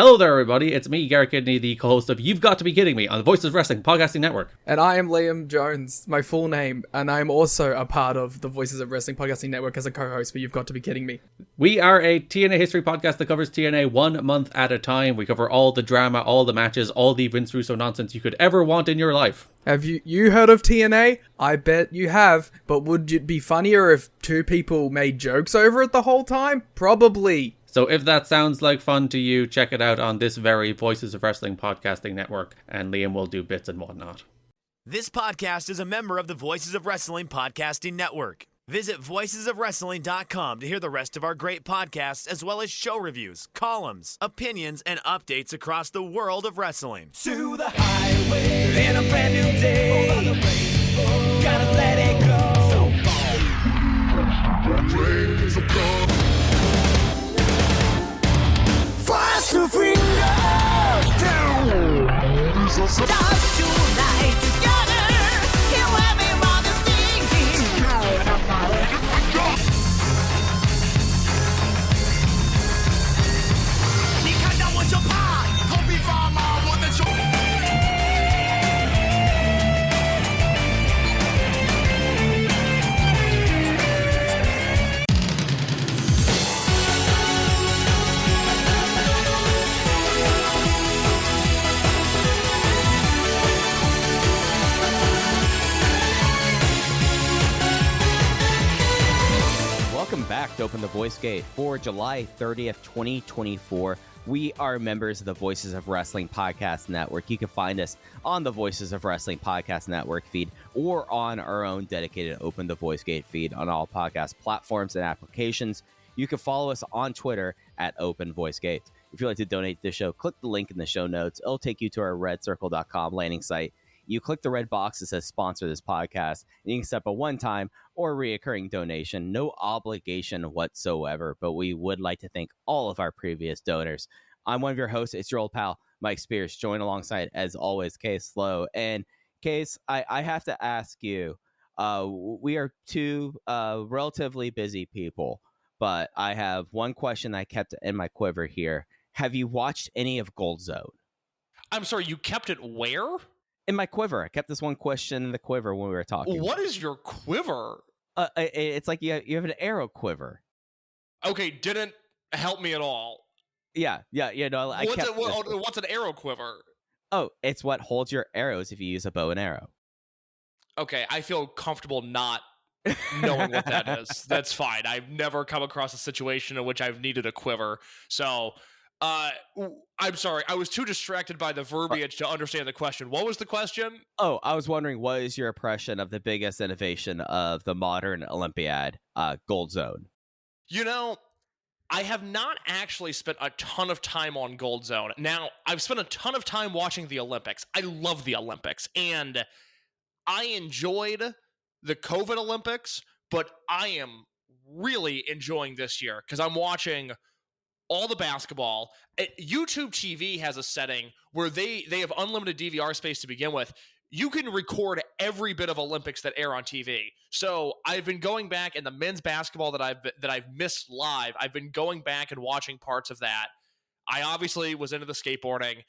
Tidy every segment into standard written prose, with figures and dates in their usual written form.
Hello there, everybody. It's me, Garrett Kidney, the co-host of You've Got to Be Kidding Me on the Voices of Wrestling Podcasting Network. And I am Liam Jones, my full name, and I'm also a part of the Voices of Wrestling Podcasting Network as a co-host for You've Got to Be Kidding Me. We are a TNA history podcast that covers TNA 1 month at a time. We cover all the drama, all the matches, all the Vince Russo nonsense you could ever want in your life. Have you heard of TNA? I bet you have, but would it be funnier if two people made jokes over it the whole time? Probably. So if that sounds like fun to you, check it out on this very Voices of Wrestling Podcasting Network, and Liam will do bits and whatnot. This podcast is a member of the Voices of Wrestling Podcasting Network. Visit voicesofwrestling.com to hear the rest of our great podcasts, as well as show reviews, columns, opinions, and updates across the world of wrestling. To the highway in a brand new day. Over the rainbow, gotta let it go. So fast to finger down. Stars tonight together. Here everyone is singing. Nikanda wants your pie. Kobe Sambo wants your Welcome back to Open the Voice Gate for July 30th, 2024. We are members of the Voices of Wrestling Podcast Network. You can find us on the Voices of Wrestling Podcast Network feed or on our own dedicated Open the Voice Gate feed on all podcast platforms and applications. You can follow us on Twitter at Open Voice Gate. If you'd like to donate to the show, click the link in the show notes. It'll take you to our redcircle.com landing site. You click the red box that says sponsor this podcast, and you can set up a one-time or reoccurring donation. No obligation whatsoever, but we would like to thank all of our previous donors. I'm one of your hosts. It's your old pal, Mike Spears, joined alongside, as always, Case Slow. And Case, I have to ask you, we are two relatively busy people, but I have one question I kept in my quiver here. Have you watched any of Gold Zone? I'm sorry, you kept it where? In my quiver. I kept this one question in the quiver when we were talking. What is your quiver? It's like you have an arrow quiver. Okay, didn't help me at all. Yeah. No, What's an arrow quiver? Oh, it's what holds your arrows if you use a bow and arrow. Okay, I feel comfortable not knowing what that is. That's fine. I've never come across a situation in which I've needed a quiver. So, I'm sorry. I was too distracted by the verbiage to understand the question. What was the question? Oh, I was wondering, what is your impression of the biggest innovation of the modern Olympiad, Gold Zone? You know, I have not actually spent a ton of time on Gold Zone. Now, I've spent a ton of time watching the Olympics. I love the Olympics, and I enjoyed the COVID Olympics, but I am really enjoying this year because I'm watching all the basketball. YouTube TV has a setting where they have unlimited DVR space to begin with. You can record every bit of Olympics that air on TV. So I've been going back, and the men's basketball that I've missed live, I've been going back and watching parts of that. I obviously was into the skateboarding,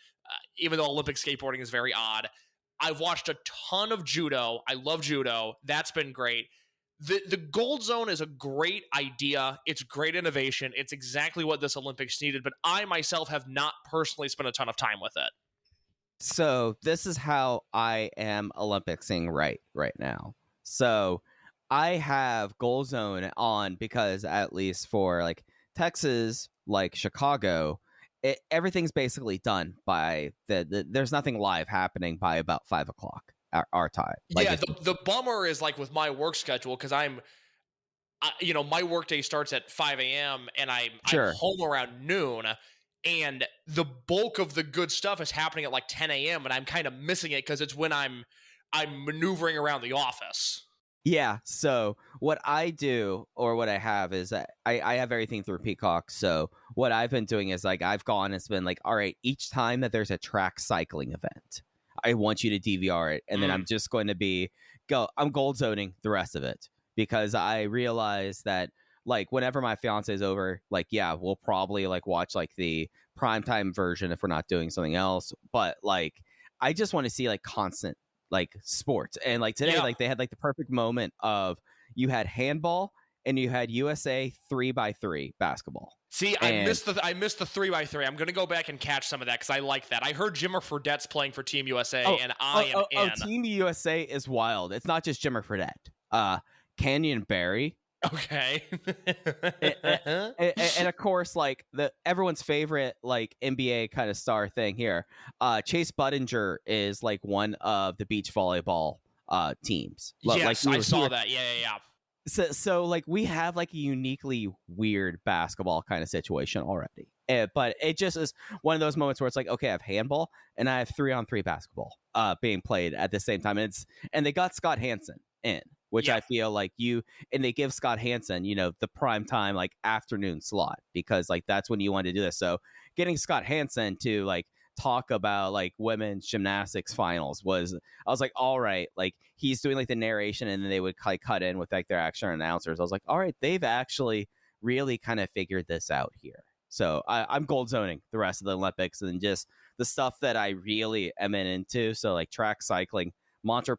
even though Olympic skateboarding is very odd. I've watched a ton of judo. I love judo. That's been great. The Gold Zone is a great idea. It's great innovation. It's exactly what this Olympics needed, but I myself have not personally spent a ton of time with it. So this is how I am Olympicsing right now. So I have Gold Zone on because, at least for like Texas, like Chicago, everything's basically done by there's nothing live happening by about 5 o'clock. Our time. Like, yeah, the bummer is like with my work schedule, because my work day starts at 5 a.m. and I'm home around noon, and the bulk of the good stuff is happening at like 10 a.m. and I'm kind of missing it because it's when I'm maneuvering around the office. Yeah, so what I do, or what I have, is that I have everything through Peacock. So what I've been doing is like I've gone and it's been like, all right, each time that there's a track cycling event, I want you to DVR it, and then I'm just going to I'm gold zoning the rest of it, because I realize that like whenever my fiance is over, like, yeah, we'll probably like watch like the primetime version if we're not doing something else. But like, I just want to see like constant like sports. And like today, like they had like the perfect moment of you had handball and you had USA 3x3 basketball. See, I missed the 3x3. I'm gonna go back and catch some of that because I like that. I heard Jimmer Fredette's playing for Team USA, and I am in. Team USA is wild. It's not just Jimmer Fredette. Canyon Barry. Okay. and of course, like everyone's favorite like NBA kind of star thing here. Chase Budinger is like one of the beach volleyball teams. Yes, like I saw that. Yeah. So like we have like a uniquely weird basketball kind of situation already. But it just is one of those moments where it's like, okay, I have handball and I have 3-on-3 basketball being played at the same time. And they got Scott Hansen in, which I feel like and they give Scott Hansen, you know, the prime time like afternoon slot because like that's when you want to do this. So getting Scott Hansen to like talk about like women's gymnastics finals I was like, all right, like he's doing like the narration and then they would like cut in with like their action announcers. I was like, all right, they've actually really kind of figured this out here. So I'm gold zoning the rest of the Olympics and just the stuff that I really am into. So like track cycling, modern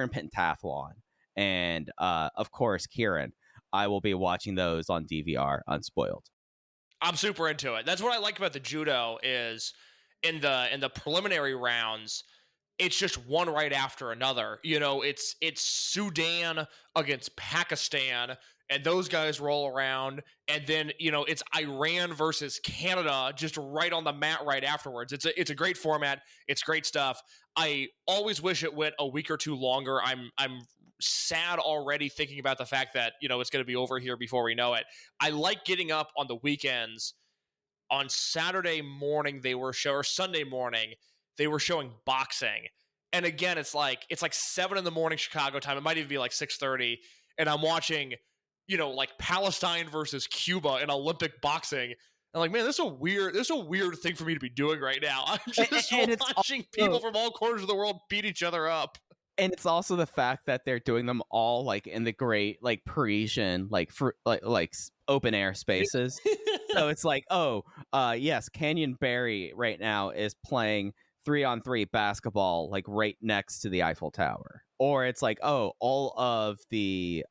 pentathlon, and of course Kieran. I will be watching those on DVR unspoiled. I'm super into it. That's what I like about the judo is in the preliminary rounds, it's just one right after another. You know, it's Sudan against Pakistan, and those guys roll around, and then you know it's Iran versus Canada just right on the mat right afterwards. It's a great format. It's great stuff. I always wish it went a week or two longer. I'm sad already thinking about the fact that you know it's going to be over here before we know it. I like getting up on the weekends. On Saturday morning or Sunday morning they were showing boxing, and again it's like 7 a.m. Chicago time. It might even be like 6:30, and I'm watching, you know, like Palestine versus Cuba in Olympic boxing. I'm like, man, this is a weird thing for me to be doing right now. I'm just watching people from all corners of the world beat each other up. And it's also the fact that they're doing them all like in the great like Parisian like open air spaces. So it's like, yes, Canyon Barry right now is playing 3-on-3 basketball like right next to the Eiffel Tower. Or it's like, all of the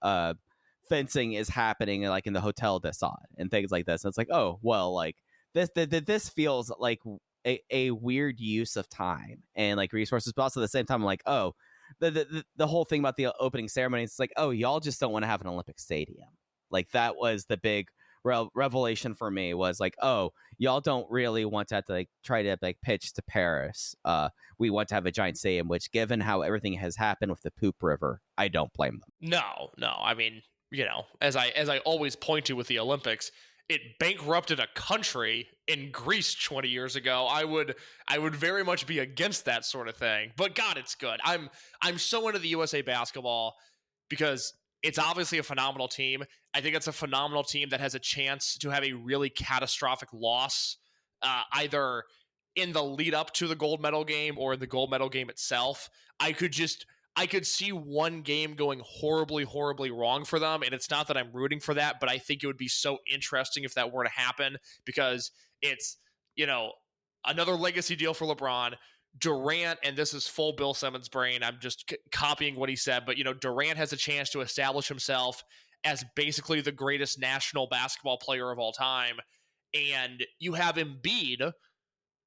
fencing is happening like in the Hotel des Sade and things like this. And it's like, like this feels like a weird use of time and like resources, but also at the same time, I'm like, the whole thing about the opening ceremony, it's like, y'all just don't want to have an Olympic stadium. Like that was the big revelation for me was like, y'all don't really want to have to like try to like pitch to Paris. We want to have a giant stadium, which given how everything has happened with the poop river, I don't blame them. No. I mean, you know, as I always point to with the Olympics, it bankrupted a country in Greece 20 years ago. I would very much be against that sort of thing. But God, it's good. I'm so into the USA basketball because it's obviously a phenomenal team. I think it's a phenomenal team that has a chance to have a really catastrophic loss, either in the lead up to the gold medal game or in the gold medal game itself. I could see one game going horribly, horribly wrong for them. And it's not that I'm rooting for that, but I think it would be so interesting if that were to happen because it's, you know, another legacy deal for LeBron. Durant, and this is full Bill Simmons brain, I'm just copying what he said, but, you know, Durant has a chance to establish himself as basically the greatest national basketball player of all time. And you have Embiid,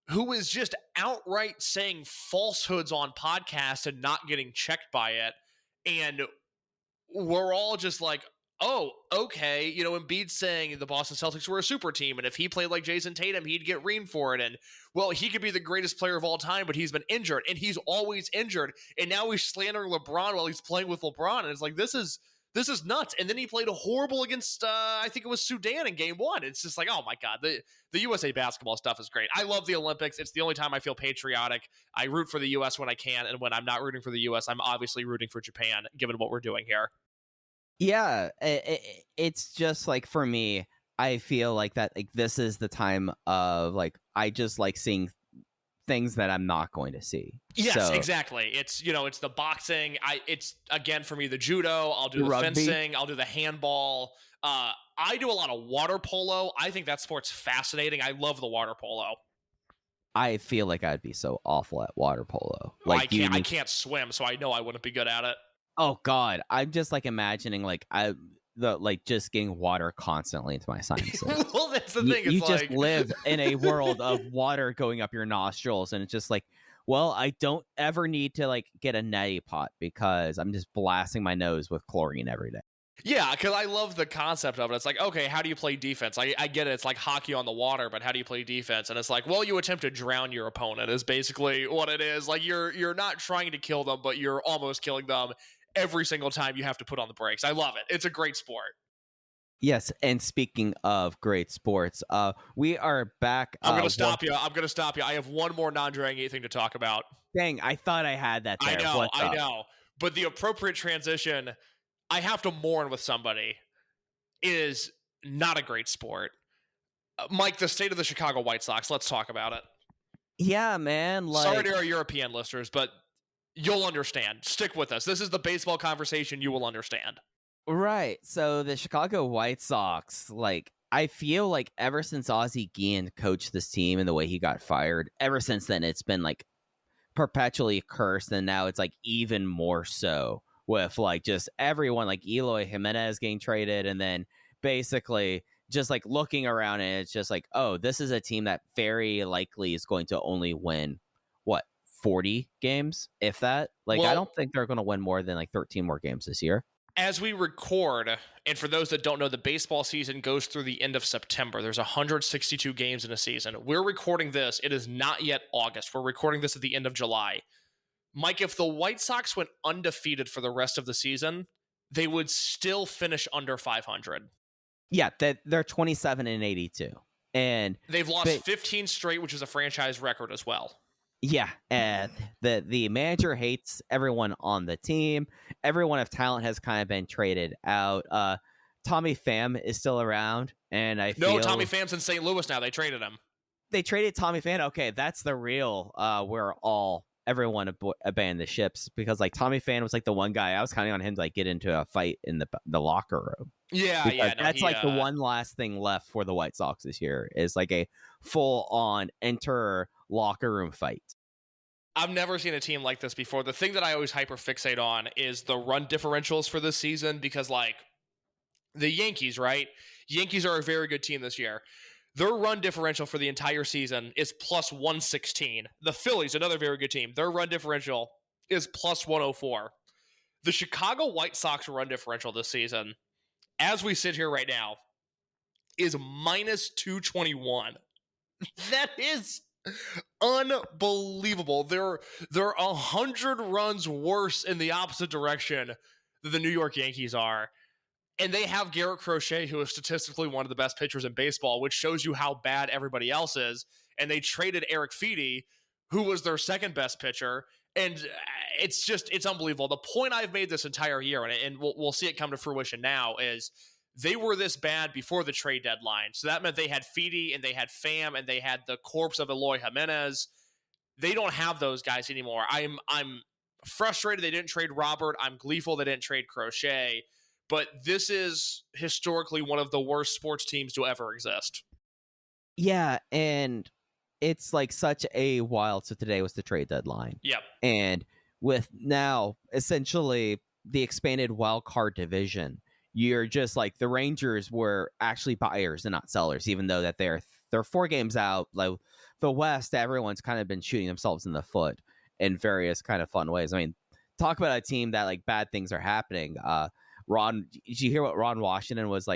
who is just outright saying falsehoods on podcasts and not getting checked by it. And we're all just like, okay. You know, Embiid's saying the Boston Celtics were a super team, and if he played like Jason Tatum, he'd get reamed for it. And, well, he could be the greatest player of all time, but he's been injured, and he's always injured. And now he's slandering LeBron while he's playing with LeBron. And it's like, this is nuts. And then he played horrible against, I think it was Sudan in game 1. It's just like, oh my God, the USA basketball stuff is great. I love the Olympics. It's the only time I feel patriotic. I root for the US when I can. And when I'm not rooting for the US, I'm obviously rooting for Japan, given what we're doing here. Yeah, it's just like for me, I feel like that like this is the time of like I just like seeing things that I'm not going to see. Yes, exactly. It's, you know, it's the boxing. It's again for me the judo. I'll do the rugby. fencing. I'll do the handball. I do a lot of water polo. I think that sport's fascinating. I love the water polo. I feel like I'd be so awful at water polo. I can't swim, so I know I wouldn't be good at it. Oh God, I'm just like imagining just getting water constantly into my sinuses. Well, that's the thing. You It's just like live in a world of water going up your nostrils, and it's just like, well, I don't ever need to like get a neti pot because I'm just blasting my nose with chlorine every day. Yeah, because I love the concept of it. It's like, okay, how do you play defense? I get it. It's like hockey on the water, but how do you play defense? And it's like, well, you attempt to drown your opponent is basically what it is. Like you're not trying to kill them, but you're almost killing them every single time you have to put on the brakes. I love it. It's a great sport. Yes, and speaking of great sports, we are back. I'm going to stop you. I have one more non-Dragongate thing to talk about. Dang, I thought I had that there. I know. But the appropriate transition, I have to mourn with somebody, is not a great sport. Mike, the state of the Chicago White Sox, let's talk about it. Yeah, man. Sorry to our European listeners, but you'll understand. Stick with us. This is the baseball conversation you will understand. Right. So the Chicago White Sox, I feel like ever since Ozzie Guillen coached this team and the way he got fired, ever since then, it's been perpetually cursed. And now it's even more so with just everyone, like Eloy Jimenez getting traded. And then basically just looking around and it's just oh, this is a team that very likely is going to only win 40 games, if that. I don't think they're going to win more than 13 more games this year. As we record, and for those that don't know, the baseball season goes through the end of September. There's 162 games in a season. We're recording this. It is not yet August. We're recording this at the end of July. Mike, if the White Sox went undefeated for the rest of the season, they would still finish under 500. Yeah, they're 27-82. And they've lost 15 straight, which is a franchise record as well. Yeah, and the manager hates everyone on the team. Everyone of talent has kind of been traded out. Tommy Pham is still around, and Tommy Pham's in St. Louis now. They traded him. They traded Tommy Pham. Okay, that's the real where everyone abandoned the ships, because Tommy Pham was the one guy I was counting on him to get into a fight in the locker room. That's the one last thing left for the White Sox this year is a full on enter locker room fight. I've never seen a team like this before. The thing that I always hyper fixate on is the run differentials for this season, because the Yankees, right? Yankees are a very good team this year. Their run differential for the entire season is plus 116. The Phillies, another very good team, their run differential is plus 104. The Chicago White Sox run differential this season, as we sit here right now, is minus 221. That is unbelievable. They're 100 runs worse in the opposite direction than the New York Yankees are. And they have Garrett Crochet, who is statistically one of the best pitchers in baseball, which shows you how bad everybody else is. And they traded Eric Feedy, who was their second best pitcher. And it's unbelievable. The point I've made this entire year, and we'll see it come to fruition now, is they were this bad before the trade deadline. So that meant they had Feedy and they had Pham and they had the corpse of Eloy Jimenez. They don't have those guys anymore. I'm frustrated they didn't trade Robert. I'm gleeful they didn't trade Crochet. But this is historically one of the worst sports teams to ever exist. Yeah, and it's such a wild. So today was the trade deadline. Yep. And with now essentially the expanded wild card division, you're just the Rangers were actually buyers and not sellers, even though that they're 4 games out. The West, everyone's kind of been shooting themselves in the foot in various kind of fun ways. I mean, talk about a team that bad things are happening. Did you hear what Ron Washington was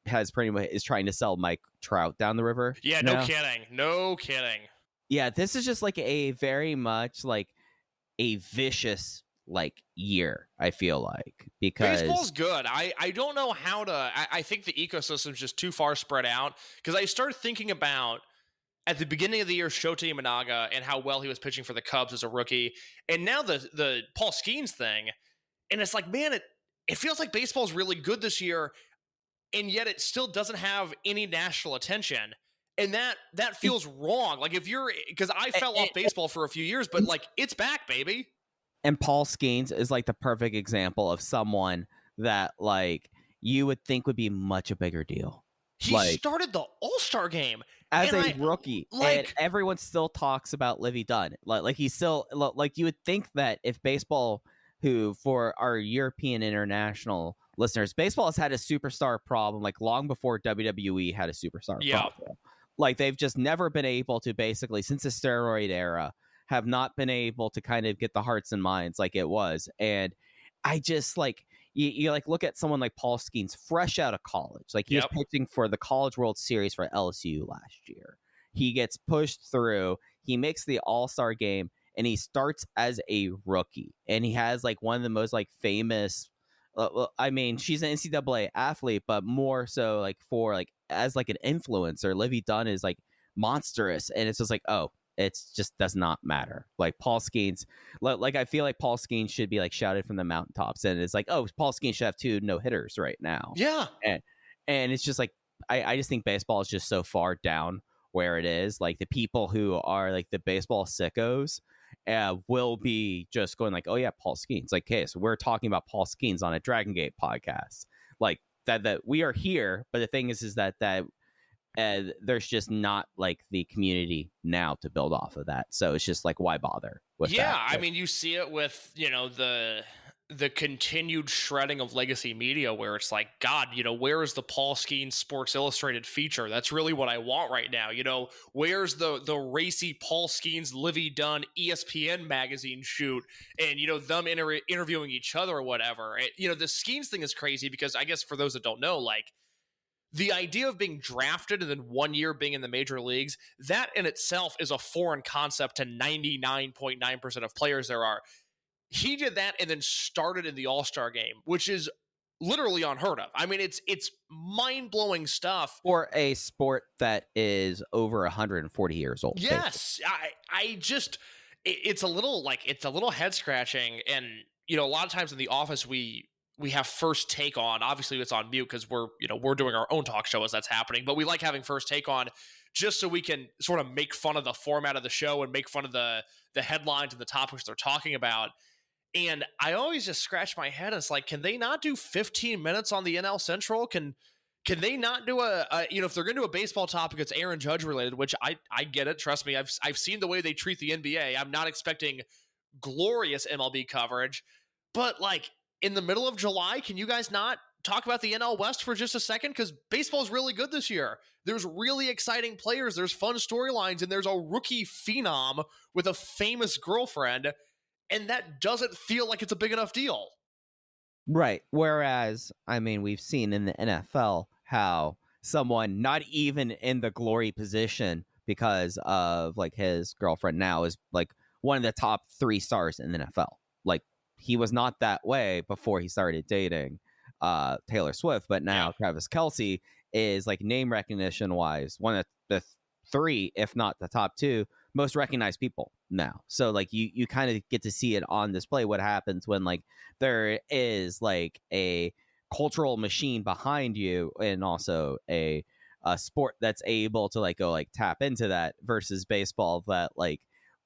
has pretty much is trying to sell Mike Trout down the river? Yeah, no kidding. Yeah, this is just a very much a vicious year, I feel because baseball's good. I don't know how to. I think the ecosystem's just too far spread out, because I started thinking about at the beginning of the year Shota Imanaga and how well he was pitching for the Cubs as a rookie, and now the Paul Skeens thing, and it's man, it feels like baseball's really good this year, and yet it still doesn't have any national attention. And that feels wrong. If you're, because I fell off baseball for a few years, but it's back, baby. And Paul Skeens is the perfect example of someone that you would think would be much a bigger deal. He started the All-Star game as a rookie, and everyone still talks about Livy Dunn. Like he's still like, you would think that if baseball, who for our European international listeners, baseball has had a superstar problem like long before WWE had a superstar problem. Like they've just never been able to, basically since the steroid era, have not been able to kind of get the hearts and minds like it was. And I just like, you like look at someone like Paul Skeens, fresh out of college. Like he was pitching for the College World Series for LSU last year. He gets pushed through. He makes the All-Star game, and he starts as a rookie. And he has like one of the most like famous. I mean, she's an NCAA athlete, but more so like for like as like an influencer. Livy Dunn is like monstrous, and it's just like, oh, it's just does not matter. Like Paul Skeens, like I feel like Paul Skeens should be like shouted from the mountaintops, and it's like, oh, Paul Skeens should have 2 no-hitters right now. Yeah, and it's just like I just think baseball is just so far down where it is. Like the people who are like the baseball sickos will be just going like, oh yeah, Paul Skeens. Like, okay, so we're talking about Paul Skeens on a Dragongate podcast. Like that we are here, but the thing is that there's just not like the community now to build off of that. So it's just like, why bother with that? Yeah, I mean, you see it with, the continued shredding of legacy media where it's like, God, where is the Paul Skeens Sports Illustrated feature? That's really what I want right now. Where's the racy Paul Skeens, Livy Dunn, ESPN magazine shoot and, them interviewing each other or whatever. The Skeens thing is crazy because I guess for those that don't know, like, the idea of being drafted and then 1 year being in the major leagues, that in itself is a foreign concept to 99.9% of players there are. He did that and then started in the All-Star game, which is literally unheard of. I mean, it's mind-blowing stuff. For a sport that is over 140 years old. Yes. I just, it's a little head-scratching. And, a lot of times in the office, we have First Take on. Obviously, it's on mute because we're doing our own talk show as that's happening. But we like having First Take on just so we can sort of make fun of the format of the show and make fun of the headlines and the topics they're talking about. And I always just scratch my head. It's like, can they not do 15 minutes on the NL Central? Can they not do if they're going to do a baseball topic, it's Aaron Judge related, which I get it. Trust me, I've seen the way they treat the NBA. I'm not expecting glorious MLB coverage, but like, in the middle of July, can you guys not talk about the NL West for just a second? Because baseball's really good this year. There's really exciting players. There's fun storylines, and there's a rookie phenom with a famous girlfriend, and that doesn't feel like it's a big enough deal. Right. Whereas, I mean, we've seen in the NFL how someone not even in the glory position because of like his girlfriend now is like one of the top 3 stars in the NFL. Like, he was not that way before he started dating Taylor Swift, but now Travis Kelce is like name recognition wise one of the 3, if not the top 2 most recognized people now. So like you kind of get to see it on display what happens when like there is like a cultural machine behind you and also a sport that's able to like go like tap into that versus baseball that like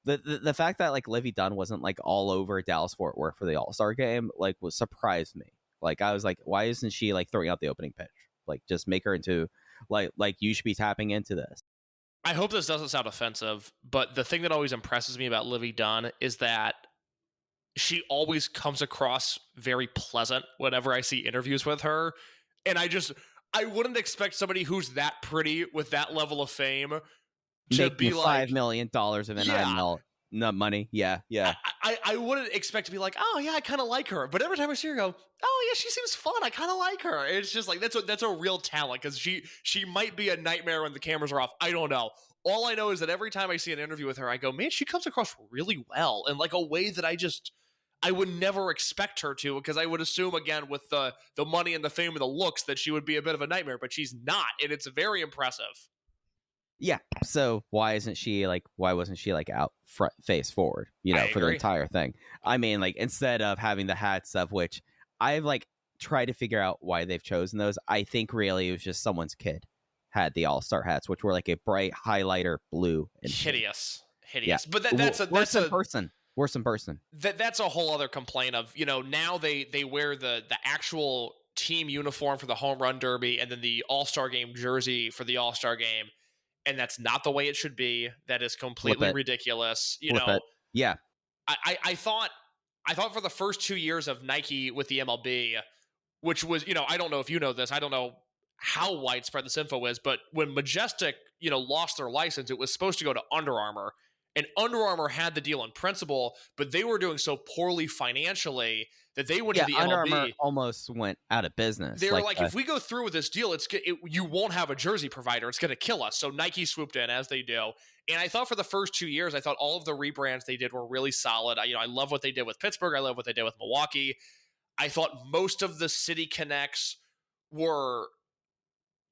the fact that like Livy Dunn wasn't like all over Dallas Fort Worth for the All-Star game like was surprised me. Like I was like, why isn't she like throwing out the opening pitch? Like just make her into like you should be tapping into this. I hope this doesn't sound offensive, but the thing that always impresses me about Livy Dunn is that she always comes across very pleasant whenever I see interviews with her. And I wouldn't expect somebody who's that pretty with that level of fame to make be like $5 million of NIL money. Yeah. I wouldn't expect to be like, oh yeah, I kind of like her. But every time I see her, I go, oh yeah, she seems fun. I kind of like her. It's just like that's a real talent because she might be a nightmare when the cameras are off. I don't know. All I know is that every time I see an interview with her, I go, man, she comes across really well in like a way that I would never expect her to, because I would assume again with the money and the fame and the looks that she would be a bit of a nightmare, but she's not, and it's very impressive. Yeah. So why wasn't she like out front face forward, for the entire thing? I mean, like instead of having the hat stuff, which I've like tried to figure out why they've chosen those. I think really it was just someone's kid had the All-Star hats, which were like a bright highlighter blue and hideous. Yeah. But that's a person. Worse in person. That's a whole other complaint of, now they wear the actual team uniform for the home run derby and then the All-Star game jersey for the All-Star game. And that's not the way it should be. That is completely ridiculous. You Flip know, it. Yeah. I thought for the first 2 years of Nike with the MLB, which was, you know, I don't know if you know this, I don't know how widespread this info is, but when Majestic, you know, lost their license, it was supposed to go to Under Armour. And Under Armour had the deal in principle, but they were doing so poorly financially that they went to the MLB. Under Armour almost went out of business. They were like, if we go through with this deal, you won't have a jersey provider. It's going to kill us. So Nike swooped in, as they do. And I thought for the first 2 years, I thought all of the rebrands they did were really solid. I love what they did with Pittsburgh. I love what they did with Milwaukee. I thought most of the City Connects were,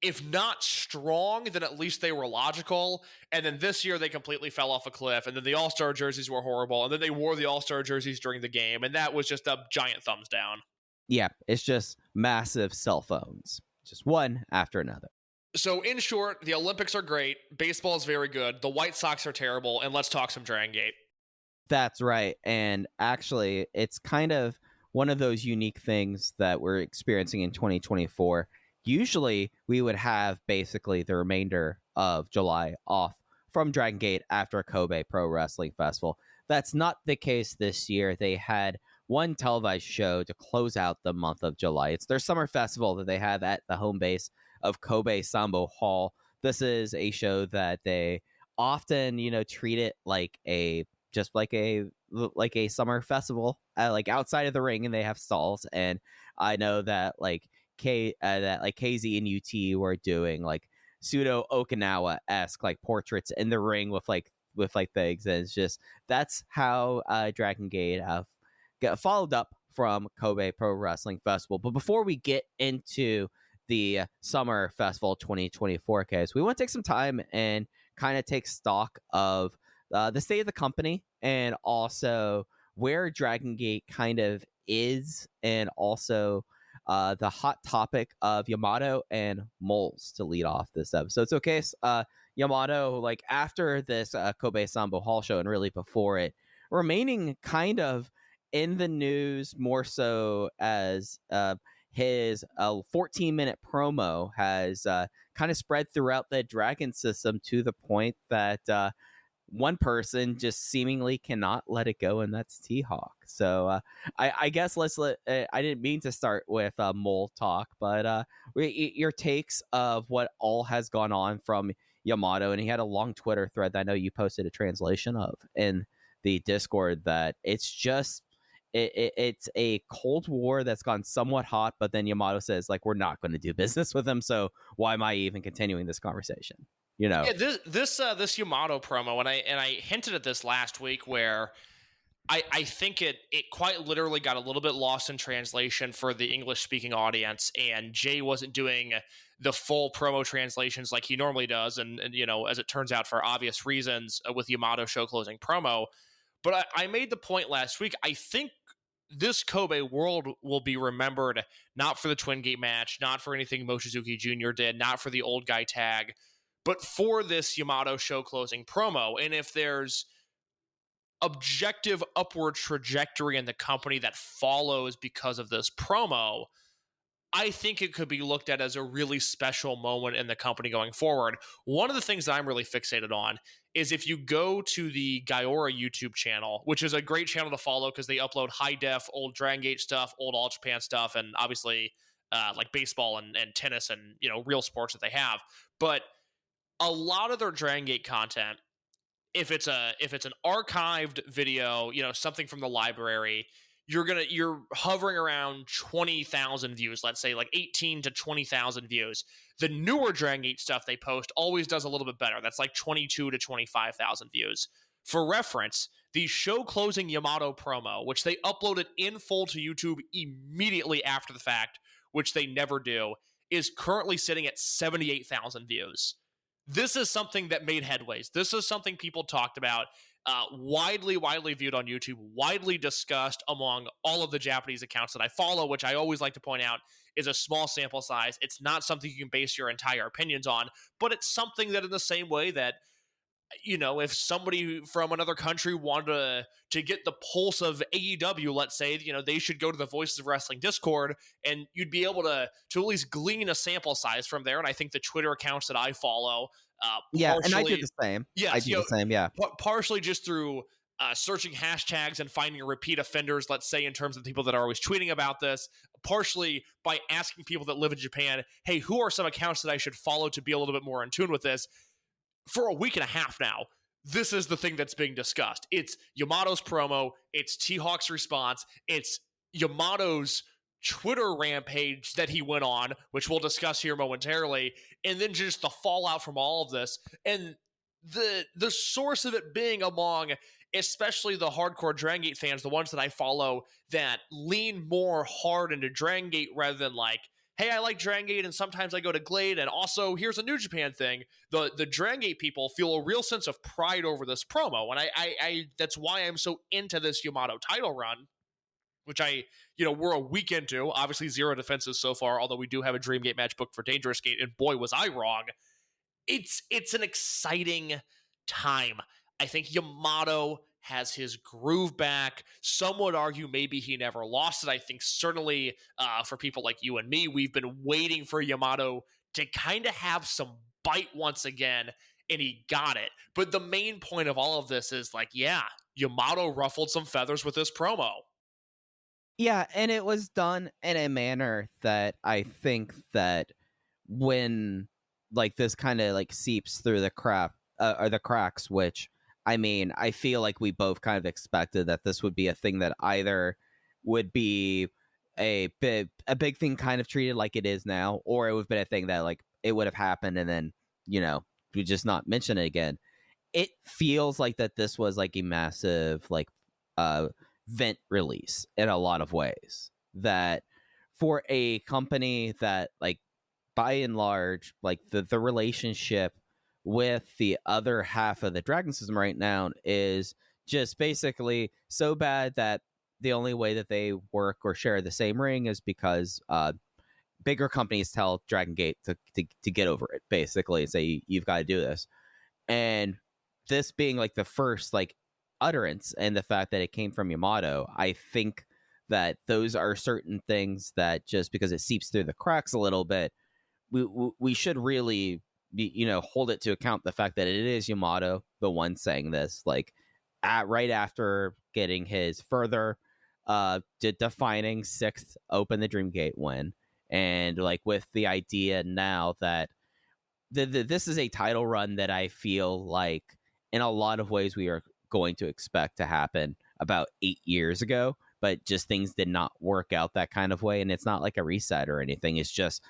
if not strong, then at least they were logical. And then this year they completely fell off a cliff. And then the All-Star jerseys were horrible. And then they wore the All-Star jerseys during the game. And that was just a giant thumbs down. Yeah, it's just massive cell phones. Just one after another. So in short, the Olympics are great. Baseball is very good. The White Sox are terrible. And let's talk some Dragongate. That's right. And actually, it's kind of one of those unique things that we're experiencing in 2024. Usually, we would have basically the remainder of July off from Dragongate after Kobe Pro Wrestling Festival. That's not the case this year. They had one televised show to close out the month of July. It's their summer festival that they have at the home base of Kobe Sambo Hall. This is a show that they often, treat it like a summer festival, like outside of the ring, and they have stalls. And I know that KZ and UT were doing like pseudo Okinawa-esque like portraits in the ring with things, and it's just that's how Dragongate got followed up from Kobe Pro Wrestling Festival. But before we get into the Summer Festival 2024 case, we want to take some time and kind of take stock of the state of the company and also where Dragongate kind of is, and also the hot topic of Yamato and Moles to lead off this episode. So, okay, Yamato, like after this Kobe Sambo Hall show and really before it, remaining kind of in the news more so as his 14-minute promo has kind of spread throughout the Dragon system to the point that one person just seemingly cannot let it go, and that's T-Hawk. So I guess I didn't mean to start with Mole talk, but your takes of what all has gone on from Yamato. And he had a long Twitter thread that I know you posted a translation of in the Discord, that it's just it's a Cold War that's gone somewhat hot, but then Yamato says, like, we're not going to do business with him, so why am I even continuing this conversation? Yeah, this Yamato promo, and I hinted at this last week, where I think it quite literally got a little bit lost in translation for the English speaking audience, and Jay wasn't doing the full promo translations like he normally does, and as it turns out, for obvious reasons, with Yamato show closing promo. But I made the point last week, I think this Kobe World will be remembered not for the Twin Gate match, not for anything Mochizuki Jr. did, not for the old guy tag, but for this Yamato show closing promo. And if there's objective upward trajectory in the company that follows because of this promo, I think it could be looked at as a really special moment in the company going forward. One of the things that I'm really fixated on is if you go to the Gaiora YouTube channel, which is a great channel to follow because they upload high def, old Dragongate stuff, old All Japan stuff, and obviously like baseball and tennis and real sports that they have. But a lot of their Dragongate content, if it's an archived video, something from the library, you're hovering around 20,000 views, let's say, like 18 to 20,000 views. The newer Dragongate stuff they post always does a little bit better. That's like 22 to 25,000 views. For reference, the show closing Yamato promo, which they uploaded in full to YouTube immediately after the fact, which they never do, is currently sitting at 78,000 views. This is something that made headways. This is something people talked about, widely viewed on YouTube, widely discussed among all of the Japanese accounts that I follow, which I always like to point out is a small sample size. It's not something you can base your entire opinions on, but it's something that, in the same way that if somebody from another country wanted to get the pulse of AEW, let's say, they should go to the Voices of Wrestling Discord, and you'd be able to at least glean a sample size from there. And I think the Twitter accounts that I follow, yeah, and I did the same. Yes, I did the same. Yeah, partially just through searching hashtags and finding repeat offenders, let's say, in terms of the people that are always tweeting about this, partially by asking people that live in Japan, hey, who are some accounts that I should follow to be a little bit more in tune with this? For a week and a half now, this is the thing that's being discussed. It's Yamato's promo, it's T-Hawk's response, it's Yamato's Twitter rampage that he went on, which we'll discuss here momentarily, and then just the fallout from all of this, and the source of it being among especially the hardcore Dragongate fans, the ones that I follow that lean more hard into Dragongate rather than like, hey, I like Dragongate and sometimes I go to Glade, and also here's a New Japan thing. The Dragongate people feel a real sense of pride over this promo, and I that's why I'm so into this Yamato title run, which we're a week into. Obviously, 0 defenses so far, although we do have a Dreamgate match booked for Dangerous Gate, and boy, was I wrong. It's an exciting time. I think Yamato has his groove back. Some would argue maybe he never lost it. I think certainly for people like you and me, we've been waiting for Yamato to kind of have some bite once again, and he got it. But the main point of all of this is like, yeah, Yamato ruffled some feathers with this promo. Yeah, and it was done in a manner that I think that when like this kind of like seeps through the or the cracks, which I mean, I feel like we both kind of expected that this would be a thing that either would be a big thing kind of treated like it is now, or it would have been a thing that like it would have happened and then, we just not mention it again. It feels like that this was like a massive like vent release in a lot of ways, that for a company that like by and large, like the relationship with the other half of the Dragon system right now is just basically so bad that the only way that they work or share the same ring is because bigger companies tell Dragon Gate to get over it, basically, and say, you've got to do this. And this being like the first like utterance, and the fact that it came from Yamato, I think that those are certain things that just because it seeps through the cracks a little bit, we should really hold it to account the fact that it is Yamato, the one saying this, like right after getting his further defining 6th Open the Dreamgate win, and like with the idea now that this is a title run that I feel like in a lot of ways we are going to expect to happen about 8 years ago, but just things did not work out that kind of way, and it's not like a reset or anything. It's just,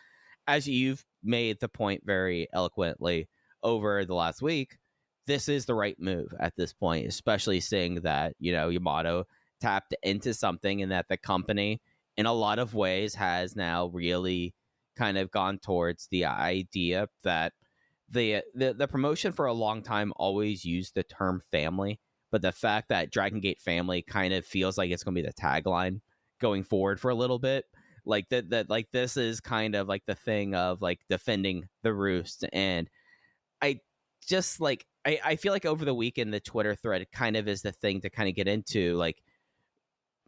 as you've made the point very eloquently over the last week, this is the right move at this point, especially seeing that, Yamato tapped into something, and that the company in a lot of ways has now really kind of gone towards the idea that the promotion for a long time always used the term family, but the fact that Dragon Gate family kind of feels like it's going to be the tagline going forward for a little bit. Like that like this is kind of like the thing of like defending the roost. And I just like I feel like over the weekend the Twitter thread kind of is the thing to kind of get into, like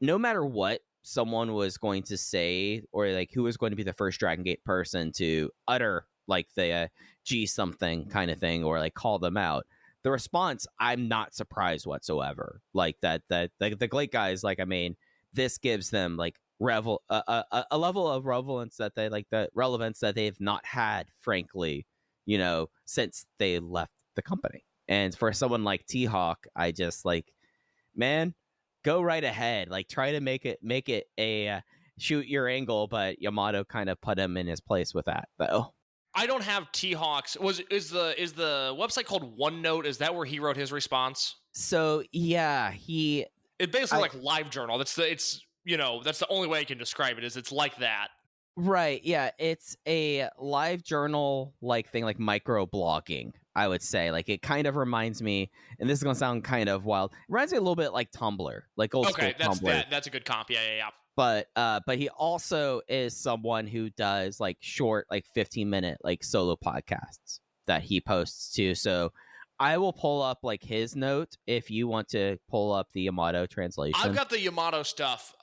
no matter what someone was going to say, or like who was going to be the first Dragon Gate person to utter like the G something kind of thing, or like call them out, the response, I'm not surprised whatsoever. Like that the Glade guys, like, I mean, this gives them like a level of relevance that they like, the relevance that they've not had, frankly, since they left the company. And for someone like T-Hawk, I just like, man, go right ahead, like try to make it a shoot your angle, but Yamato kind of put him in his place with that, though. I don't have T-Hawk's. Is the website called OneNote? Is that where he wrote his response? So yeah, it basically like live journal. That's the only way I can describe it, is it's like that. Right, yeah, it's a live journal like thing, like micro blogging, I would say. Like it kind of reminds me, and this is gonna sound kind of wild, it reminds me a little bit like Tumblr, like old school Tumblr. That's a good comp. Yeah. But he also is someone who does like short, like 15-minute like solo podcasts that he posts too. So I will pull up like his note if you want to pull up the Yamato translation. I've got the Yamato stuff,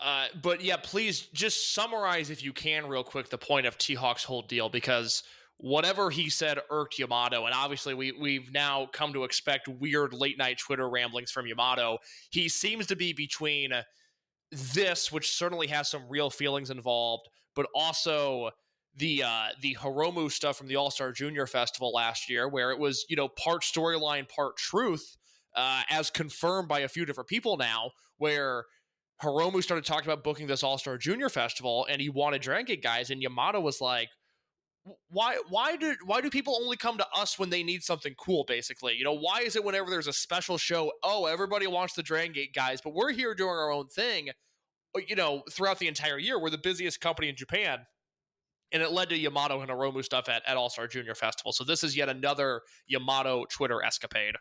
but yeah, please just summarize if you can real quick the point of T-Hawk's whole deal, because whatever he said irked Yamato, and obviously we've now come to expect weird late night Twitter ramblings from Yamato. He seems to be between this, which certainly has some real feelings involved, but also the Hiromu stuff from the All-Star Junior Festival last year, where it was, part storyline, part truth, as confirmed by a few different people now, where Hiromu started talking about booking this All-Star Junior Festival, and he wanted Dragongate guys, and Yamato was like, why do people only come to us when they need something cool, basically? Why is it whenever there's a special show, oh, everybody wants the Dragongate guys, but we're here doing our own thing, throughout the entire year. We're the busiest company in Japan. And it led to Yamato and Hiromu stuff at All-Star Junior Festival. So this is yet another Yamato Twitter escapade.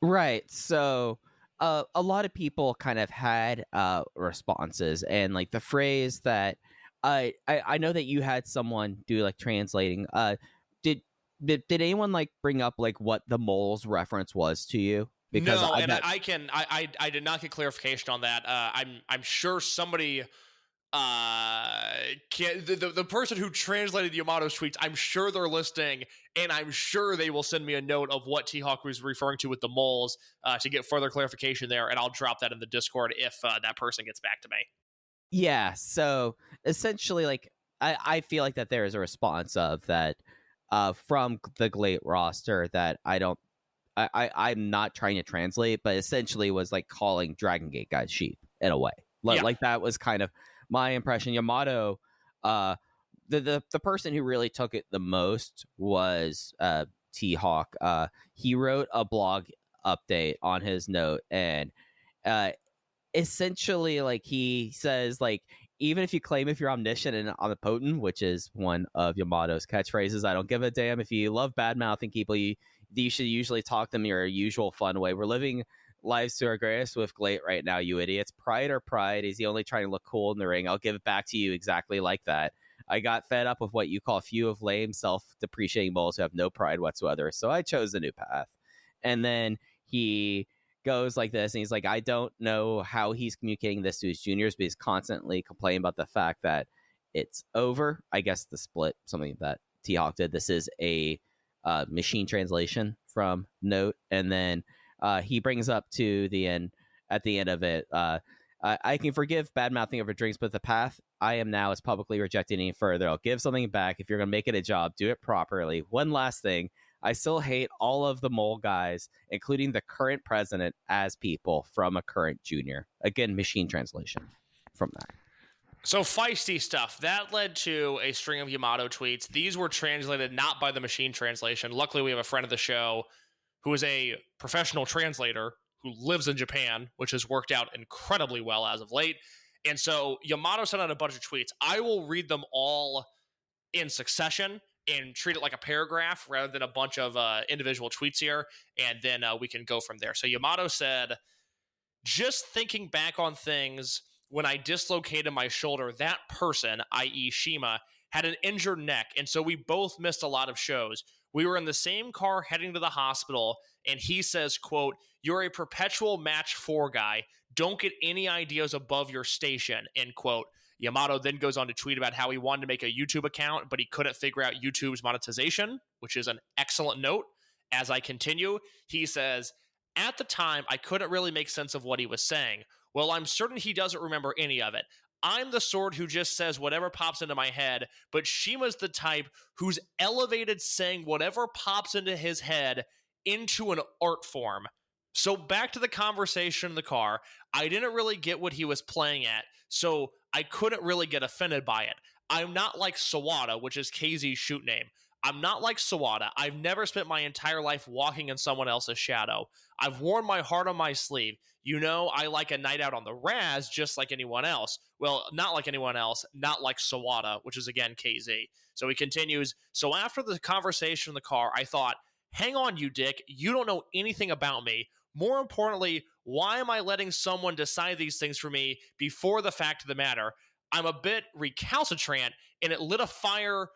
Right. So a lot of people kind of had responses, and like the phrase that I know that you had someone do like translating. Did anyone like bring up like what the moles reference was to you? Because I did not get clarification on that. I'm sure somebody the person who translated Yamato's tweets, I'm sure they're listening, and I'm sure they will send me a note of what T-Hawk was referring to with the moles to get further clarification there, and I'll drop that in the Discord if that person gets back to me. Yeah, so essentially, like, I feel like that there is a response of that from the GLATE roster that I'm not trying to translate, but essentially was like calling Dragongate guys sheep in a way. Like that was kind of my impression. Yamato, the person who really took it the most was T-Hawk. He wrote a blog update on his note, and essentially, like, he says, like, even if you claim if you're omniscient and omnipotent, which is one of Yamato's catchphrases, I don't give a damn. If you love bad-mouthing people, you should usually talk to them your usual fun way. We're living lives to our greatest with GLATE right now, you idiots. Pride or pride? Is he only trying to look cool in the ring? I'll give it back to you exactly like that. I got fed up with what you call few of lame, self-depreciating bulls who have no pride whatsoever, so I chose a new path. And then he goes like this, and he's like, I don't know how he's communicating this to his juniors, but he's constantly complaining about the fact that it's over. I guess the split, something that T-Hawk did. This is a machine translation from Note, and then he brings up to the end, at the end of it, I can forgive bad-mouthing over drinks, but the path I am now is publicly rejected any further. I'll give something back. If you're going to make it a job, do it properly. One last thing. I still hate all of the mole guys, including the current president, as people from a current junior. Again, machine translation from that. So feisty stuff. That led to a string of Yamato tweets. These were translated not by the machine translation. Luckily, we have a friend of the show who is a professional translator who lives in Japan, which has worked out incredibly well as of late. And so Yamato sent out a bunch of tweets. I will read them all in succession and treat it like a paragraph rather than a bunch of individual tweets here, and then we can go from there. So Yamato said, just thinking back on things when I dislocated my shoulder, that person, i.e. Shima, had an injured neck, and so we both missed a lot of shows. We were in the same car heading to the hospital, and he says, quote, you're a perpetual match 4 guy. Don't get any ideas above your station, end quote. Yamato then goes on to tweet about how he wanted to make a YouTube account, but he couldn't figure out YouTube's monetization, which is an excellent note. As I continue, he says, at the time, I couldn't really make sense of what he was saying. Well, I'm certain he doesn't remember any of it. I'm the sort who just says whatever pops into my head, but Shima's the type who's elevated saying whatever pops into his head into an art form. So back to the conversation in the car, I didn't really get what he was playing at, so I couldn't really get offended by it. I'm not like Sawada, which is KZ's shoot name. I'm not like Sawada. I've never spent my entire life walking in someone else's shadow. I've worn my heart on my sleeve. You know, I like a night out on the Raz just like anyone else. Well, not like anyone else, not like Sawada, which is again KZ. So he continues, so after the conversation in the car, I thought, hang on, you dick. You don't know anything about me. More importantly, why am I letting someone decide these things for me before the fact of the matter? I'm a bit recalcitrant, and it lit a fire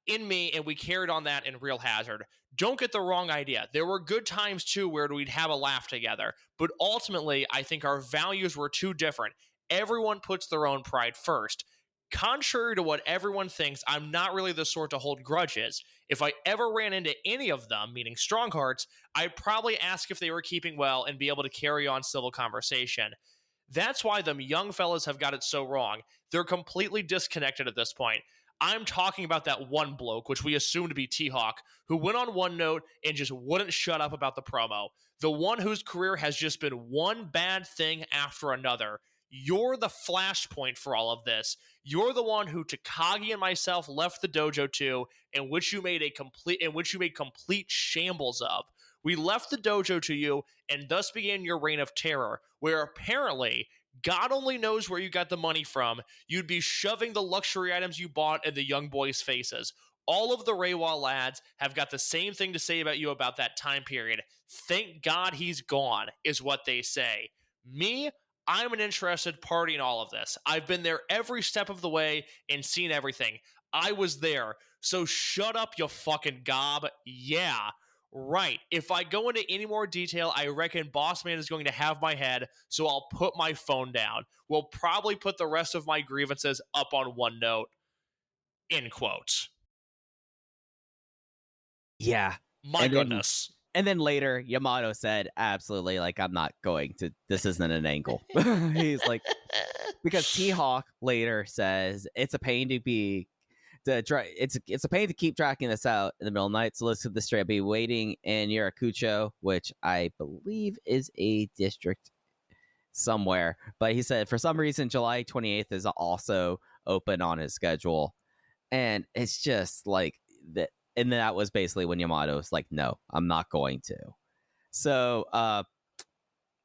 in me, and we carried on that in Real Hazard. Don't get the wrong idea. There were good times too where we'd have a laugh together, but ultimately, I think our values were too different. Everyone puts their own pride first. Contrary to what everyone thinks, I'm not really the sort to hold grudges. If I ever ran into any of them, meaning Stronghearts, I'd probably ask if they were keeping well and be able to carry on civil conversation. That's why them young fellas have got it so wrong. They're completely disconnected at this point. I'm talking about that one bloke, which we assume to be T-Hawk, who went on one note and just wouldn't shut up about the promo. The one whose career has just been one bad thing after another. You're the flashpoint for all of this. You're the one who Takagi and myself left the dojo to, in which you made complete shambles of. We left the dojo to you, and thus began your reign of terror, where apparently, God only knows where you got the money from, you'd be shoving the luxury items you bought in the young boys' faces. All of the Reiwa lads have got the same thing to say about you about that time period. Thank God he's gone, is what they say. Me, I'm an interested party in all of this. I've been there every step of the way and seen everything. I was there. So shut up, you fucking gob. Yeah. Right. If I go into any more detail, I reckon Boss Man is going to have my head, so I'll put my phone down. We'll probably put the rest of my grievances up on OneNote. End quote. Yeah. My goodness. And then later, Yamato said, absolutely, like, I'm not going to, this isn't an angle. He's like, because T-Hawk later says, it's a pain to be, it's a pain to keep tracking this out in the middle of the night, so let's get this straight. I'll be waiting in Yurakucho, which I believe is a district somewhere. But he said, for some reason, July 28th is also open on his schedule. And it's just like that. And that was basically when Yamato was like, no, I'm not going to. So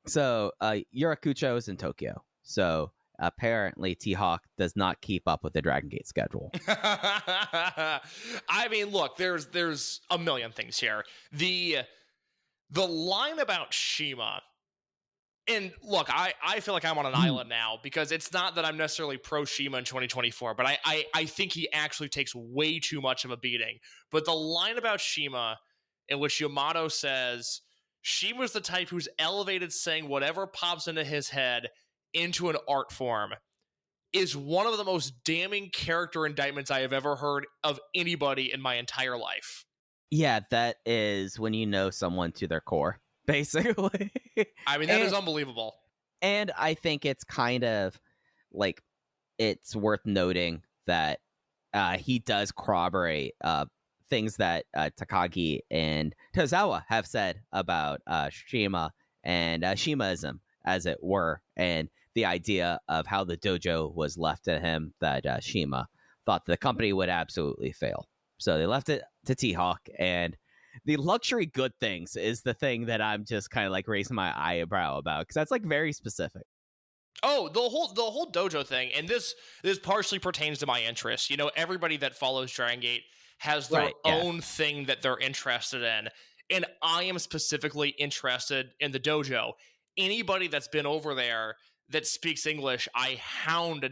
Yurakucho is in Tokyo. So apparently T-Hawk does not keep up with the Dragongate schedule. I mean, look, there's a million things here. The line about Shima, and look, I feel like I'm on an island now, because it's not that I'm necessarily pro Shima in 2024, but I think he actually takes way too much of a beating. But the line about Shima, in which Yamato says, Shima's the type who's elevated saying whatever pops into his head into an art form, is one of the most damning character indictments I have ever heard of anybody in my entire life. Yeah, that is when you know someone to their core, basically. I mean, that is unbelievable. And I think it's kind of like, it's worth noting that he does corroborate things that Takagi and Tozawa have said about Shima and Shimaism, as it were, and the idea of how the dojo was left to him, that Shima thought the company would absolutely fail. So they left it to T-Hawk, and the luxury good things is the thing that I'm just kind of like raising my eyebrow about, because that's like very specific. Oh, the whole dojo thing, and this partially pertains to my interest. You know, everybody that follows Dragongate has their own thing that they're interested in, and I am specifically interested in the dojo. Anybody that's been over there that speaks English, I hound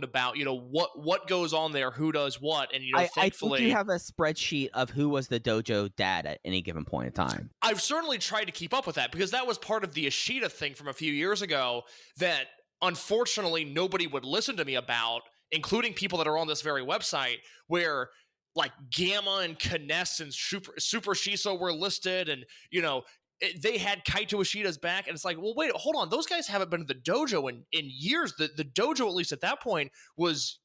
about, you know, what goes on there, who does what, and, you know, thankfully... I think you have a spreadsheet of who was the dojo dad at any given point in time. I've certainly tried to keep up with that, because that was part of the Ishida thing from a few years ago that, unfortunately, nobody would listen to me about, including people that are on this very website, where, like, Gamma and Kness and Super Shiso were listed, and, you know... they had Kaito Ishida's back, and it's like, well, wait, hold on. Those guys haven't been to the dojo in years. The dojo, at least at that point, was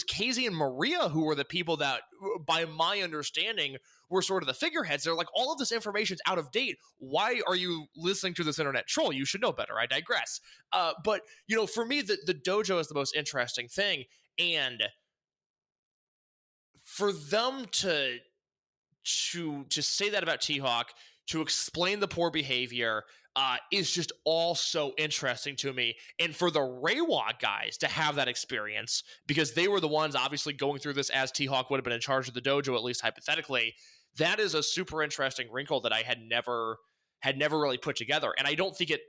Casey and Maria who were the people that, by my understanding, were sort of the figureheads. They're like, all of this information's out of date. Why are you listening to this internet troll? You should know better. I digress. But, you know, for me, the dojo is the most interesting thing. And for them to say that about T-Hawk, to explain the poor behavior, is just all so interesting to me. And for the Reiwa guys to have that experience, because they were the ones obviously going through this as T-Hawk would have been in charge of the dojo, at least hypothetically, that is a super interesting wrinkle that I had never had never really put together. And I don't think it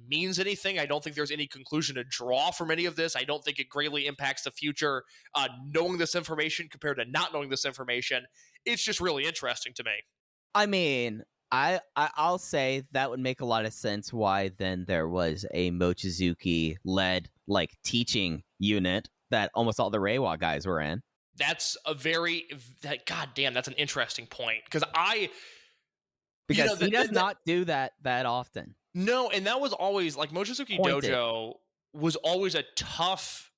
means anything. I don't think there's any conclusion to draw from any of this. I don't think it greatly impacts the future, knowing this information compared to not knowing this information. It's just really interesting to me. I mean, I'll say that would make a lot of sense why then there was a Mochizuki led like teaching unit that almost all the Reiwa guys were in. That's goddamn, that's an interesting point. Because he does not do that often. No, and that was always like Mochizuki Dojo was always a tough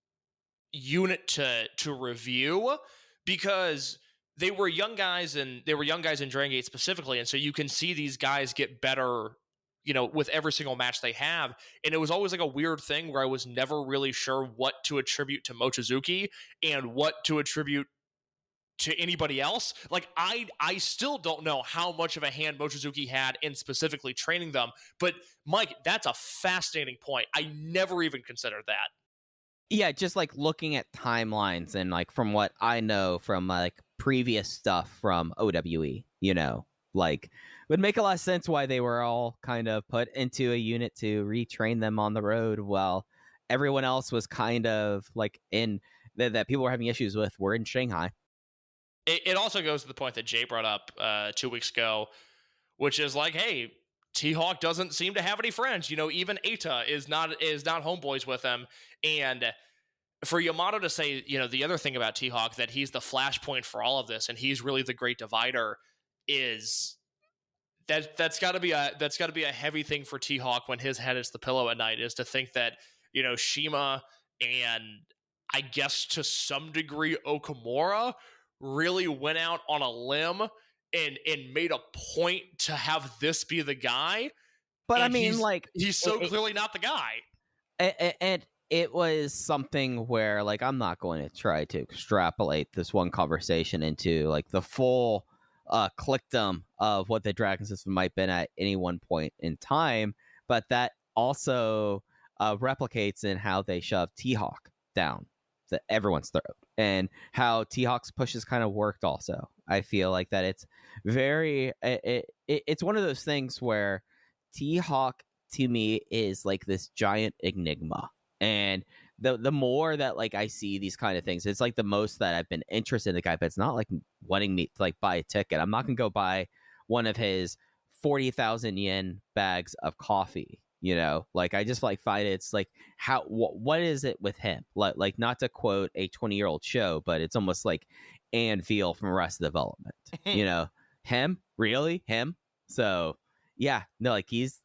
unit to review because they were young guys in Dragongate specifically, and so you can see these guys get better, with every single match they have. And it was always like a weird thing where I was never really sure what to attribute to Mochizuki and what to attribute to anybody else. Like I still don't know how much of a hand Mochizuki had in specifically training them. But Mike, that's a fascinating point. I never even considered that. Yeah, just like looking at timelines and like from what I know from like previous stuff from OWE, like would make a lot of sense why they were all kind of put into a unit to retrain them on the road while everyone else was kind of like in that people were having issues with were in Shanghai. It also goes to the point that Jay brought up 2 weeks ago, which is like, hey, T-Hawk doesn't seem to have any friends. Even Eita is not homeboys with him. And for Yamato to say, the other thing about T-Hawk, that he's the flashpoint for all of this and he's really the great divider, is that's got to be a heavy thing for T-Hawk when his head is the pillow at night, is to think that, Shima and I guess to some degree Okamura really went out on a limb and made a point to have this be the guy. But I mean, he's so clearly not the guy. And it was something where, like, I'm not going to try to extrapolate this one conversation into like the full clickdom of what the Dragon system might have been at any one point in time, but that also replicates in how they shove T-Hawk down everyone's throat and how T-Hawk's pushes kind of worked also. I feel like that it's very it's one of those things where T-Hawk to me is like this giant enigma, and the more that like I see these kind of things, it's like the most that I've been interested in the guy, but it's not like wanting me to like buy a ticket. I'm not gonna go buy one of his 40,000 yen bags of coffee. Like I just like find it's like what is it with him? Like not to quote a 20-year-old show, but it's almost like Ann Veal from Arrested Development. Him? Really? Him? So yeah, no, like he's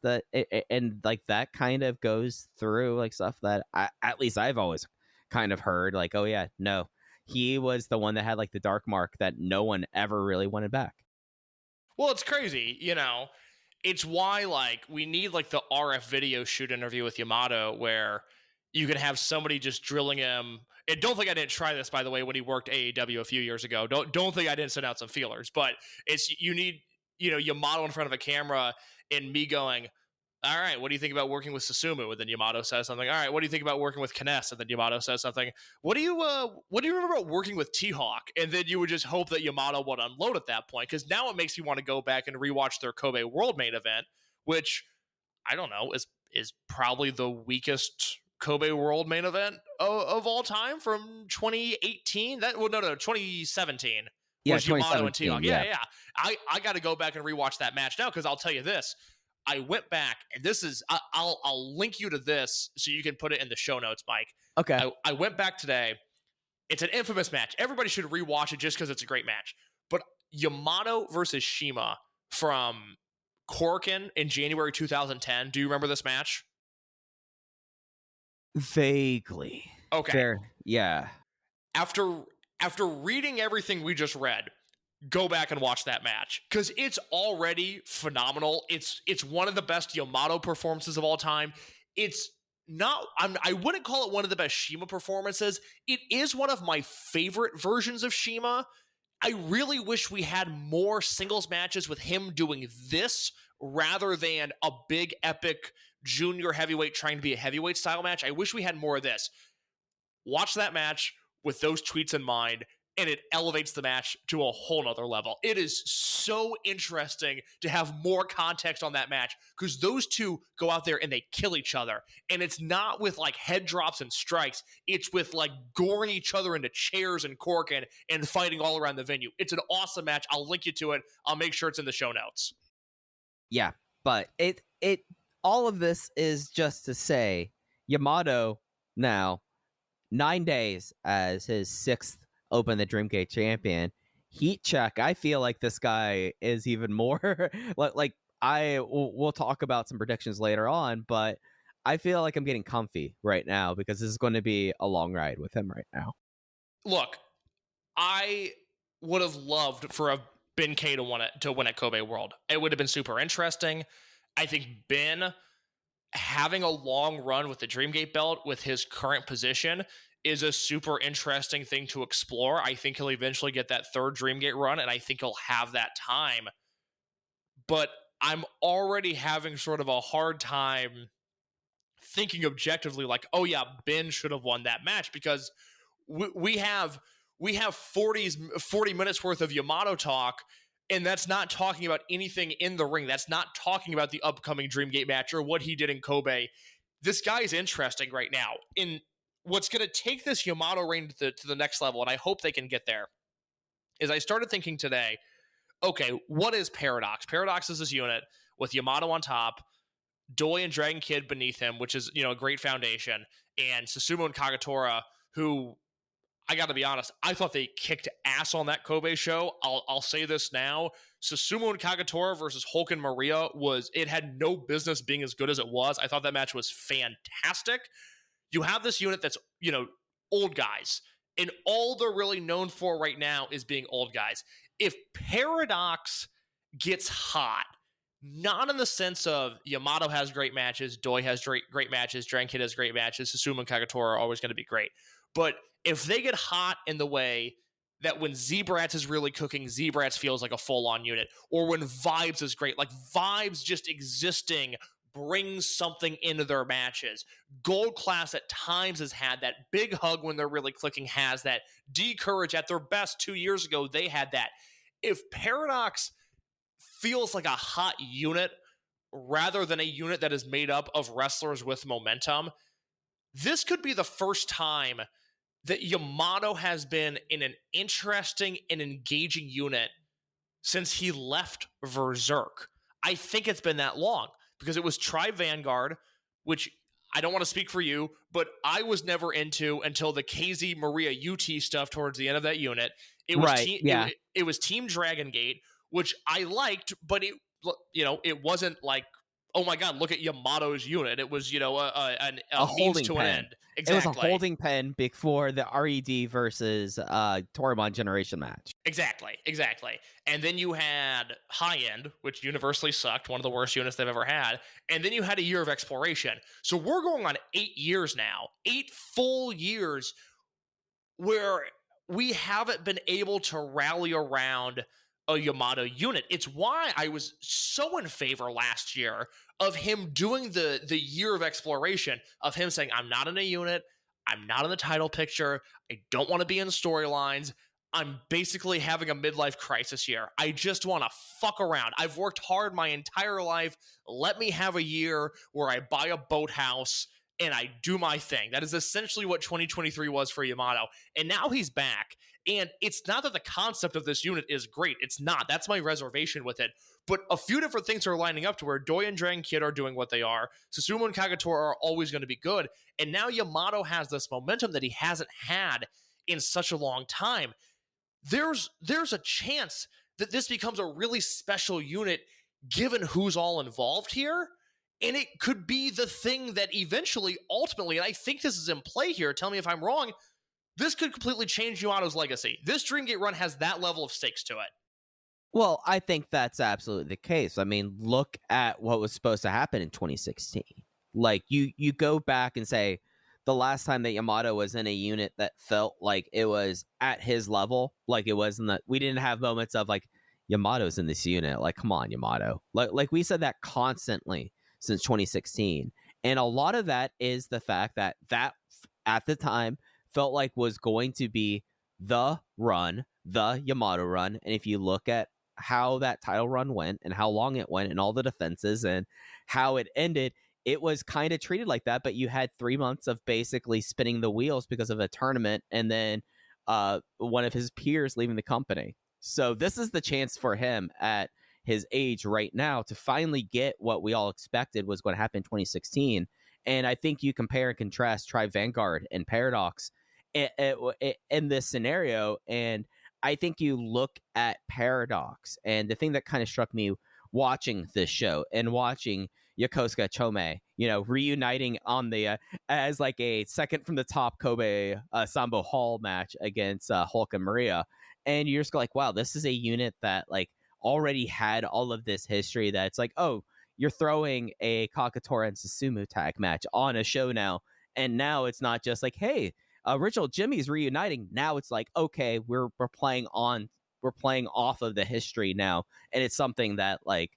and like that kind of goes through like stuff that at least I've always kind of heard like, oh yeah, no, he was the one that had like the dark mark that no one ever really wanted back. Well, it's crazy, It's why, like, we need, like, the RF video shoot interview with Yamato where you can have somebody just drilling him. And don't think I didn't try this, by the way, when he worked AEW a few years ago. Don't think I didn't send out some feelers. But you need, Yamato in front of a camera and me going, all right, what do you think about working with Susumu? And then Yamato says something. All right, what do you think about working with Kness? And then Yamato says something. What do you remember about working with T-Hawk? And then you would just hope that Yamato would unload at that point, because now it makes me want to go back and rewatch their Kobe World main event, which I don't know is probably the weakest Kobe World main event of all time from 2018. 2017. Yeah, was Yamato and T-Hawk. Yeah. I got to go back and rewatch that match now, because I'll tell you this. I went back, and this is I'll link you to this so you can put it in the show notes, Mike. Okay. I went back today. It's an infamous match. Everybody should rewatch it just because it's a great match. But Yamato versus Shima from Korakuen in January 2010. Do you remember this match? Vaguely. Okay. Fair. Yeah. After reading everything we just read, go back and watch that match, because it's already phenomenal. It's one of the best Yamato performances of all time. It's not, I wouldn't call it one of the best Shima performances. It is one of my favorite versions of Shima. I really wish we had more singles matches with him doing this rather than a big epic junior heavyweight trying to be a heavyweight style match. I wish we had more of this. Watch that match with those tweets in mind and it elevates the match to a whole nother level. It is so interesting to have more context on that match because those two go out there and they kill each other. And it's not with like head drops and strikes. It's with like goring each other into chairs and Korakuen and fighting all around the venue. It's an awesome match. I'll link you to it. I'll make sure it's in the show notes. Yeah, but it all of this is just to say Yamato now 9 days as his 6th Open the Dreamgate champion. Heat check. I feel like this guy is even more like we'll talk about some predictions later on, but I feel like I'm getting comfy right now because this is going to be a long ride with him right now. Look, I would have loved for a Ben K to win at Kobe World. It would have been super interesting. I think Ben having a long run with the Dreamgate belt with his current position is a super interesting thing to explore. I think he'll eventually get that 3rd Dreamgate run, and I think he'll have that time. But I'm already having sort of a hard time thinking objectively like, oh yeah, Ben should have won that match because we have 40 minutes worth of Yamato talk, and that's not talking about anything in the ring. That's not talking about the upcoming Dreamgate match or what he did in Kobe. This guy is interesting right now. In what's going to take this Yamato reign to the next level, and I hope they can get there, is I started thinking today, okay, what is Paradox? Paradox is this unit with Yamato on top, Doi and Dragon Kid beneath him, which is, a great foundation, and Susumu and Kagatora, who, I got to be honest, I thought they kicked ass on that Kobe show. I'll say this now. Susumu and Kagatora versus Hulk and Maria it had no business being as good as it was. I thought that match was fantastic. You have this unit that's, old guys. And all they're really known for right now is being old guys. If Paradox gets hot, not in the sense of Yamato has great matches, Doi has great matches, Dragon Kid has great matches, Susumu and Kagatora are always going to be great. But if they get hot in the way that when Z-Brats is really cooking, Z-Brats feels like a full-on unit, or when Vibes is great, like Vibes just existing brings something into their matches. Gold Class at times has had that. Big Hug when they're really clicking has that. D-Courage at their best 2 years ago, they had that. If Paradox feels like a hot unit rather than a unit that is made up of wrestlers with momentum, this could be the first time that Yamato has been in an interesting and engaging unit since he left Berserk. I think it's been that long because it was Tribe Vanguard, which I don't want to speak for you, but I was never into until the KZ Maria UT stuff towards the end of that unit. It was it was Team Dragongate, which I liked, but it wasn't like, oh my god, look at Yamato's unit. It was, a means to an end. Exactly. It was a holding pen before the RED versus Torimon Generation match. Exactly. And then you had High End, which universally sucked, one of the worst units they've ever had. And then you had a year of exploration. So we're going on 8 years now, 8 full years where we haven't been able to rally around a Yamato unit. It's why I was so in favor last year of him doing the year of exploration, of him saying, I'm not in a unit, I'm not in the title picture, I don't want to be in storylines, I'm basically having a midlife crisis here. I just want to fuck around. I've worked hard my entire life. Let me have a year where I buy a boathouse and I do my thing. That is essentially what 2023 was for Yamato. And now he's back. And it's not that the concept of this unit is great. It's not. That's my reservation with it. But a few different things are lining up to where Doi and Dragon Kid are doing what they are. Susumu and Kagatora are always going to be good. And now Yamato has this momentum that he hasn't had in such a long time. There's a chance that this becomes a really special unit given who's all involved here. And it could be the thing that eventually, ultimately, and I think this is in play here, tell me if I'm wrong, this could completely change Yamato's legacy. This Dreamgate run has that level of stakes to it. Well, I think that's absolutely the case. I mean, look at what was supposed to happen in 2016. Like, you go back and say, the last time that Yamato was in a unit that felt like it was at his level, like it was in the, we didn't have moments of like, Yamato's in this unit. Like, come on, Yamato. Like we said that constantly since 2016. And a lot of that is the fact that at the time felt like was going to be the run, the Yamato run. And if you look at how that title run went and how long it went and all the defenses and how it ended, it was kind of treated like that. But you had 3 months of basically spinning the wheels because of a tournament, and then one of his peers leaving the company. So this is the chance for him at his age right now to finally get what we all expected was going to happen in 2016. And I think you compare and contrast Tri Vanguard and Paradox in this scenario. And I think you look at Paradox, and the thing that kind of struck me watching this show and watching Yokosuka Chome, reuniting on the as like a second from the top Kobe Sambo Hall match against Hulk and Maria, and you're just like, wow, this is a unit that like already had all of this history. That it's like, oh, you're throwing a Kakatora and Susumu tag match on a show now, and now it's not just like, hey, original Jimmy's reuniting. Now it's like, okay, we're playing off of the history now, and it's something that like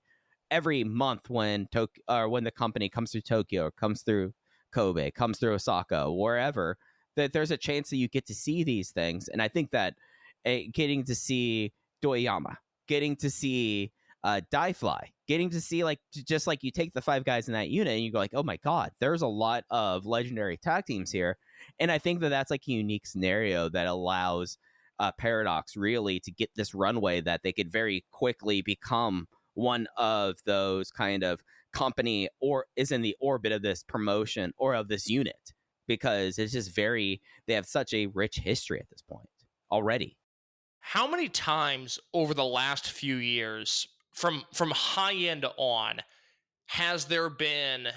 every month when the company comes through Tokyo or comes through Kobe, comes through Osaka, wherever, that there's a chance that you get to see these things. And I think that getting to see Doyama, getting to see Daifly, getting to see like just like you take the 5 guys in that unit and you go like, oh my god, there's a lot of legendary tag teams here. And I think that that's like a unique scenario that allows Paradox really to get this runway that they could very quickly become one of those kind of company or is in the orbit of this promotion or of this unit, because it's just they have such a rich history at this point already. How many times over the last few years, from high end on, has there been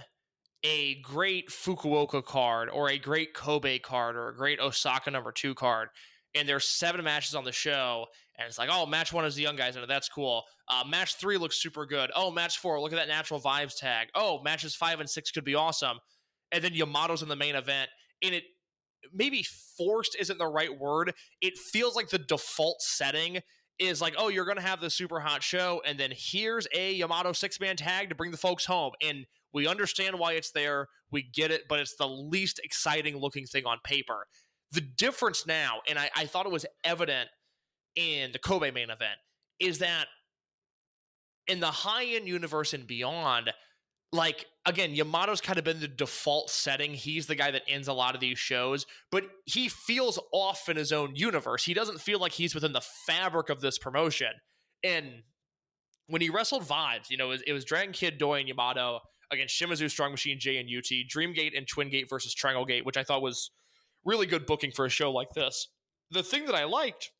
a great Fukuoka card or a great Kobe card or a great Osaka number 2 card, and there's 7 matches on the show, and it's like, oh, match 1 is the young guys, and that's cool. Match 3 looks super good. Oh, match 4, look at that natural vibes tag. Oh, matches 5 and 6 could be awesome. And then Yamato's in the main event, and it maybe forced isn't the right word. It feels like the default setting is like, oh, you're going to have the super hot show, and then here's a Yamato 6-man tag to bring the folks home. And we understand why it's there. We get it, but it's the least exciting looking thing on paper. The difference now, and I thought it was evident in the Kobe main event, is that in the high-end universe and beyond, like, again, Yamato's kind of been the default setting. He's the guy that ends a lot of these shows, but he feels off in his own universe. He doesn't feel like he's within the fabric of this promotion. And when he wrestled Vibes, it was Dragon Kid, Doi, and Yamato against Shimizu, Strong Machine, J, and UT, Dreamgate and Twin Gate versus Dragongate, which I thought was really good booking for a show like this. The thing that I liked,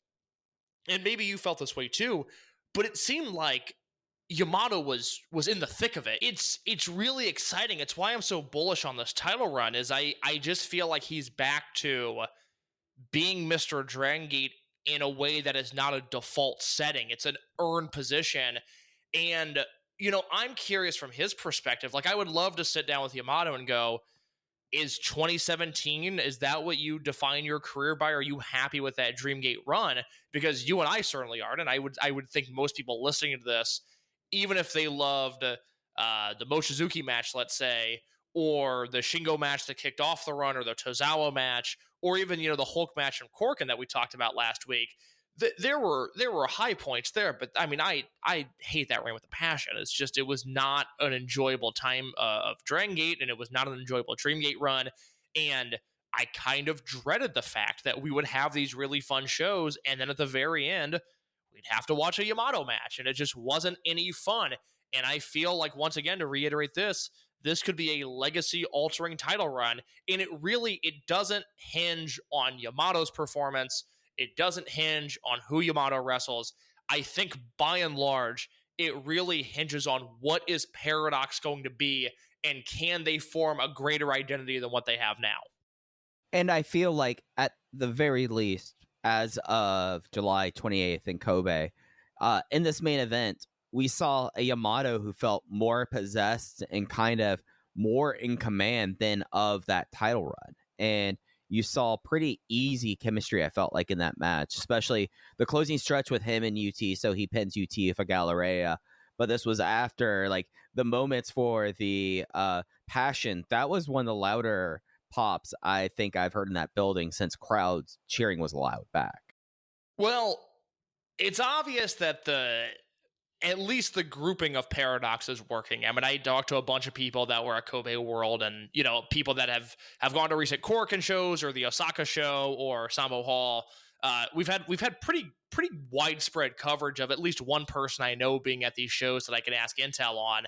and maybe you felt this way too, but it seemed like Yamato was in the thick of it. It's really exciting. It's why I'm so bullish on this title run, is I just feel like he's back to being Mr. Dragongate in a way that is not a default setting. It's an earned position. And, I'm curious from his perspective. Like, I would love to sit down with Yamato and go, is 2017, is that what you define your career by? Are you happy with that Dreamgate run? Because you and I certainly aren't, and I would think most people listening to this, even if they loved the Mochizuki match, let's say, or the Shingo match that kicked off the run, or the Tozawa match, or even the Hulk match from Korakuen that we talked about last week, there were high points there. But I mean, I hate that reign with a passion. It's just, it was not an enjoyable time of Dragongate, and it was not an enjoyable Dreamgate run. And I kind of dreaded the fact that we would have these really fun shows, and then at the very end, we'd have to watch a Yamato match, and it just wasn't any fun. And I feel like, once again, to reiterate this could be a legacy-altering title run, and it doesn't hinge on Yamato's performance. It doesn't hinge on who Yamato wrestles. I think, by and large, it really hinges on what is Paradox going to be, and can they form a greater identity than what they have now. And I feel like, at the very least, as of July 28th in Kobe, in this main event, we saw a Yamato who felt more possessed and kind of more in command than of that title run. And you saw pretty easy chemistry, I felt like, in that match, especially the closing stretch with him and UT. So he pins UT for Galleria. But this was after, like, the moments for the passion. That was one of the louder pops I think I've heard in that building since crowds cheering was allowed back. Well, it's obvious that at least the grouping of Paradox is working. I mean, I talked to a bunch of people that were at Kobe World, and people that have gone to recent Korakuen shows or the Osaka show or Sambo Hall. We've had pretty widespread coverage of at least one person I know being at these shows that I can ask intel on,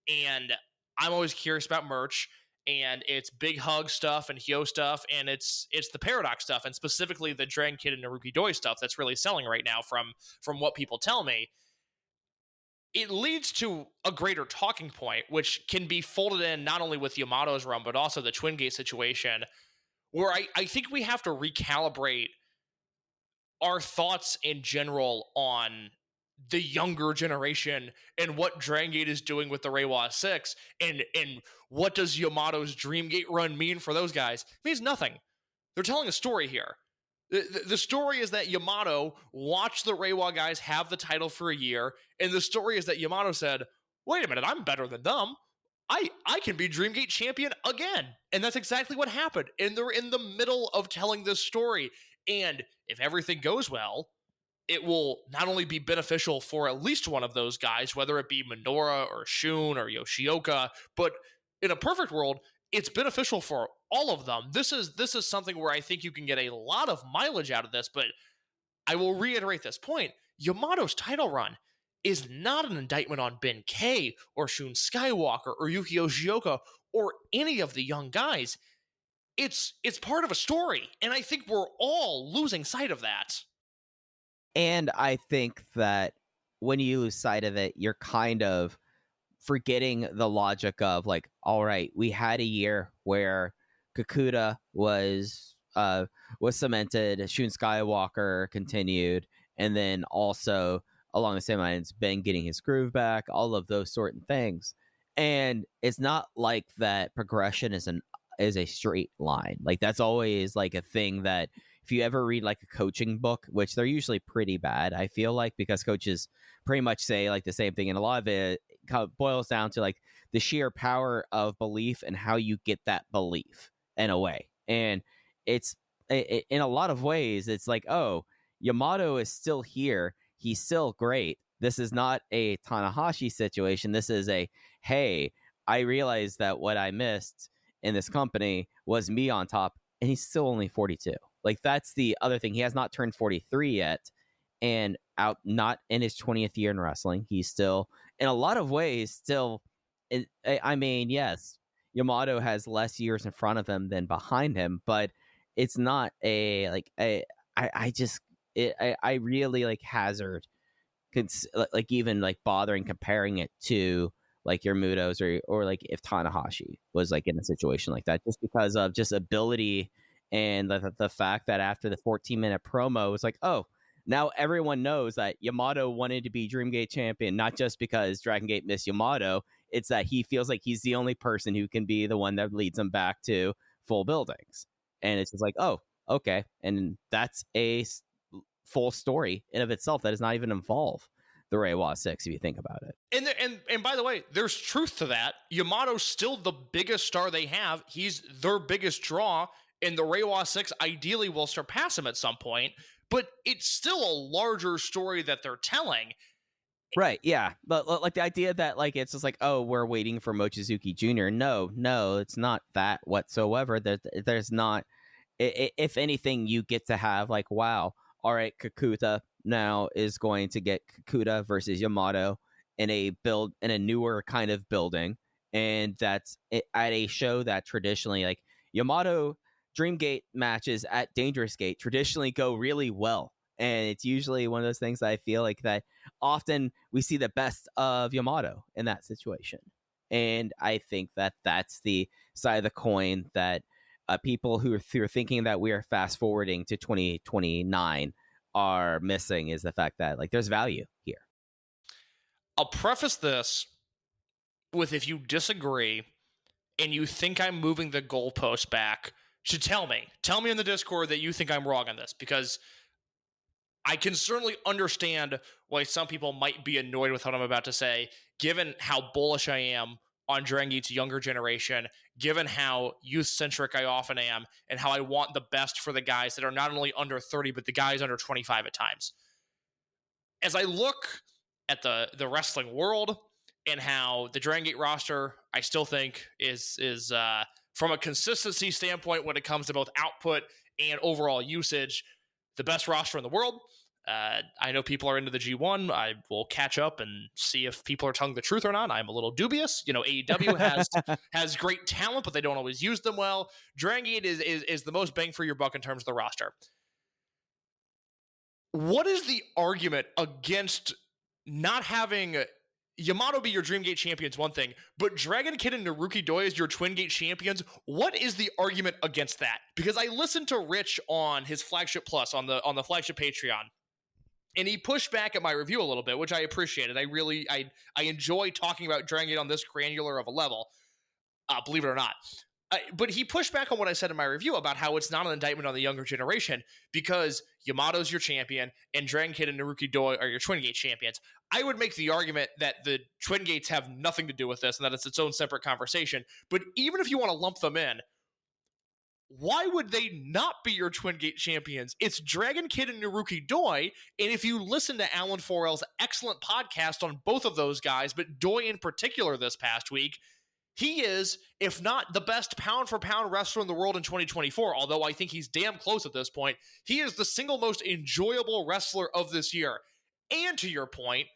and I'm always curious about merch. And it's Big Hug stuff and Hyo stuff, and it's the Paradox stuff, and specifically the Dragongate and Naruki Doi stuff that's really selling right now from what people tell me. It leads to a greater talking point, which can be folded in not only with Yamato's run, but also the Twin Gate situation, where I think we have to recalibrate our thoughts in general on the younger generation and what Dragongate is doing with the Reiwa 6, and what does Yamato's Dreamgate run mean for those guys? It means nothing. They're telling a story here. The story is that Yamato watched the Reiwa guys have the title for a year, and the story is that Yamato said, wait a minute, I'm better than them. I can be Dreamgate champion again. And that's exactly what happened. And they're in the middle of telling this story. And if everything goes well, it will not only be beneficial for at least one of those guys, whether it be Minoura or Shun or Yoshioka, but in a perfect world, it's beneficial for all of them. This is something where I think you can get a lot of mileage out of this, but I will reiterate this point. Yamato's title run is not an indictment on Ben K or Shun Skywalker or Yuki Yoshioka or any of the young guys. It's part of a story, and I think we're all losing sight of that. And I think that when you lose sight of it, you're kind of forgetting the logic of like, all right, we had a year where Kakuta was cemented, Shun Skywalker continued, and then also along the same lines, Ben getting his groove back, all of those sort of things. And it's not like that progression is a straight line. Like that's always like a thing that if you ever read like a coaching book, which they're usually pretty bad, I feel like, because coaches pretty much say like the same thing, and a lot of it boils down to like the sheer power of belief and how you get that belief in a way. And it's in a lot of ways, it's like, oh, Yamato is still here. He's still great. This is not a Tanahashi situation. This is a, hey, I realized that what I missed in this company was me on top, and he's still only 42. Like, that's the other thing. He has not turned 43 yet, and out not in his 20th year in wrestling. He's still, in a lot of ways, still, I mean, yes, Yamato has less years in front of him than behind him, but it's not I really like hazard, like even like bothering comparing it to like your Mutos or like if Tanahashi was like in a situation like that, just because of just ability and the fact that after the 14-minute promo, it's like, oh, now everyone knows that Yamato wanted to be Dreamgate champion, not just because Dragongate missed Yamato. It's that he feels like he's the only person who can be the one that leads him back to full buildings. And it's just like, oh, okay. And that's a full story in of itself that does not even involve the Reiwa 6, if you think about it. And by the way, there's truth to that. Yamato's still the biggest star they have. He's their biggest draw, and the Reiwa 6 ideally will surpass him at some point, but it's still a larger story that they're telling. Right, yeah. But like the idea that like it's just like, oh, we're waiting for Mochizuki Jr. No, it's not that whatsoever. There's not. If anything, you get to have like, wow, all right, Kakuta now is going to get Kakuta versus Yamato in a newer kind of building, and that's at a show that traditionally like Yamato Dreamgate matches at Dangerous Gate traditionally go really well. And it's usually one of those things that I feel like that often we see the best of Yamato in that situation. And I think that that's the side of the coin that people who are thinking that we are fast forwarding to 2029 are missing, is the fact that like there's value here. I'll preface this with, if you disagree and you think I'm moving the goalpost back, to tell me in the Discord that you think I'm wrong on this, because I can certainly understand why some people might be annoyed with what I'm about to say, given how bullish I am on Drangate's younger generation, given how youth-centric I often am and how I want the best for the guys that are not only under 30, but the guys under 25 at times. As I look at the wrestling world and how the Dragongate roster, I still think is from a consistency standpoint when it comes to both output and overall usage, the best roster in the world. I know people are into the G1. I will catch up and see if people are telling the truth or not. I'm a little dubious. AEW has great talent, but they don't always use them well. Dragongate is the most bang for your buck in terms of the roster. What is the argument against not having Yamato be your Dreamgate champions? One thing, but Dragon Kid and Naruki Doi as your Twin Gate champions. What is the argument against that? Because I listened to Rich on his Flagship Plus on the Flagship Patreon, and he pushed back at my review a little bit, which I appreciated. I enjoy talking about Dragon Gate on this granular of a level, believe it or not. But he pushed back on what I said in my review about how it's not an indictment on the younger generation because Yamato's your champion and Dragon Kid and Naruki Doi are your Twin Gate champions. I would make the argument that the Twin Gates have nothing to do with this and that it's its own separate conversation. But even if you want to lump them in, why would they not be your Twin Gate champions? It's Dragon Kid and Naruki Doi, and if you listen to Alan Forel's excellent podcast on both of those guys, but Doi in particular this past week, he is, if not the best pound-for-pound wrestler in the world in 2024, although I think he's damn close at this point. He is the single most enjoyable wrestler of this year. And to your point,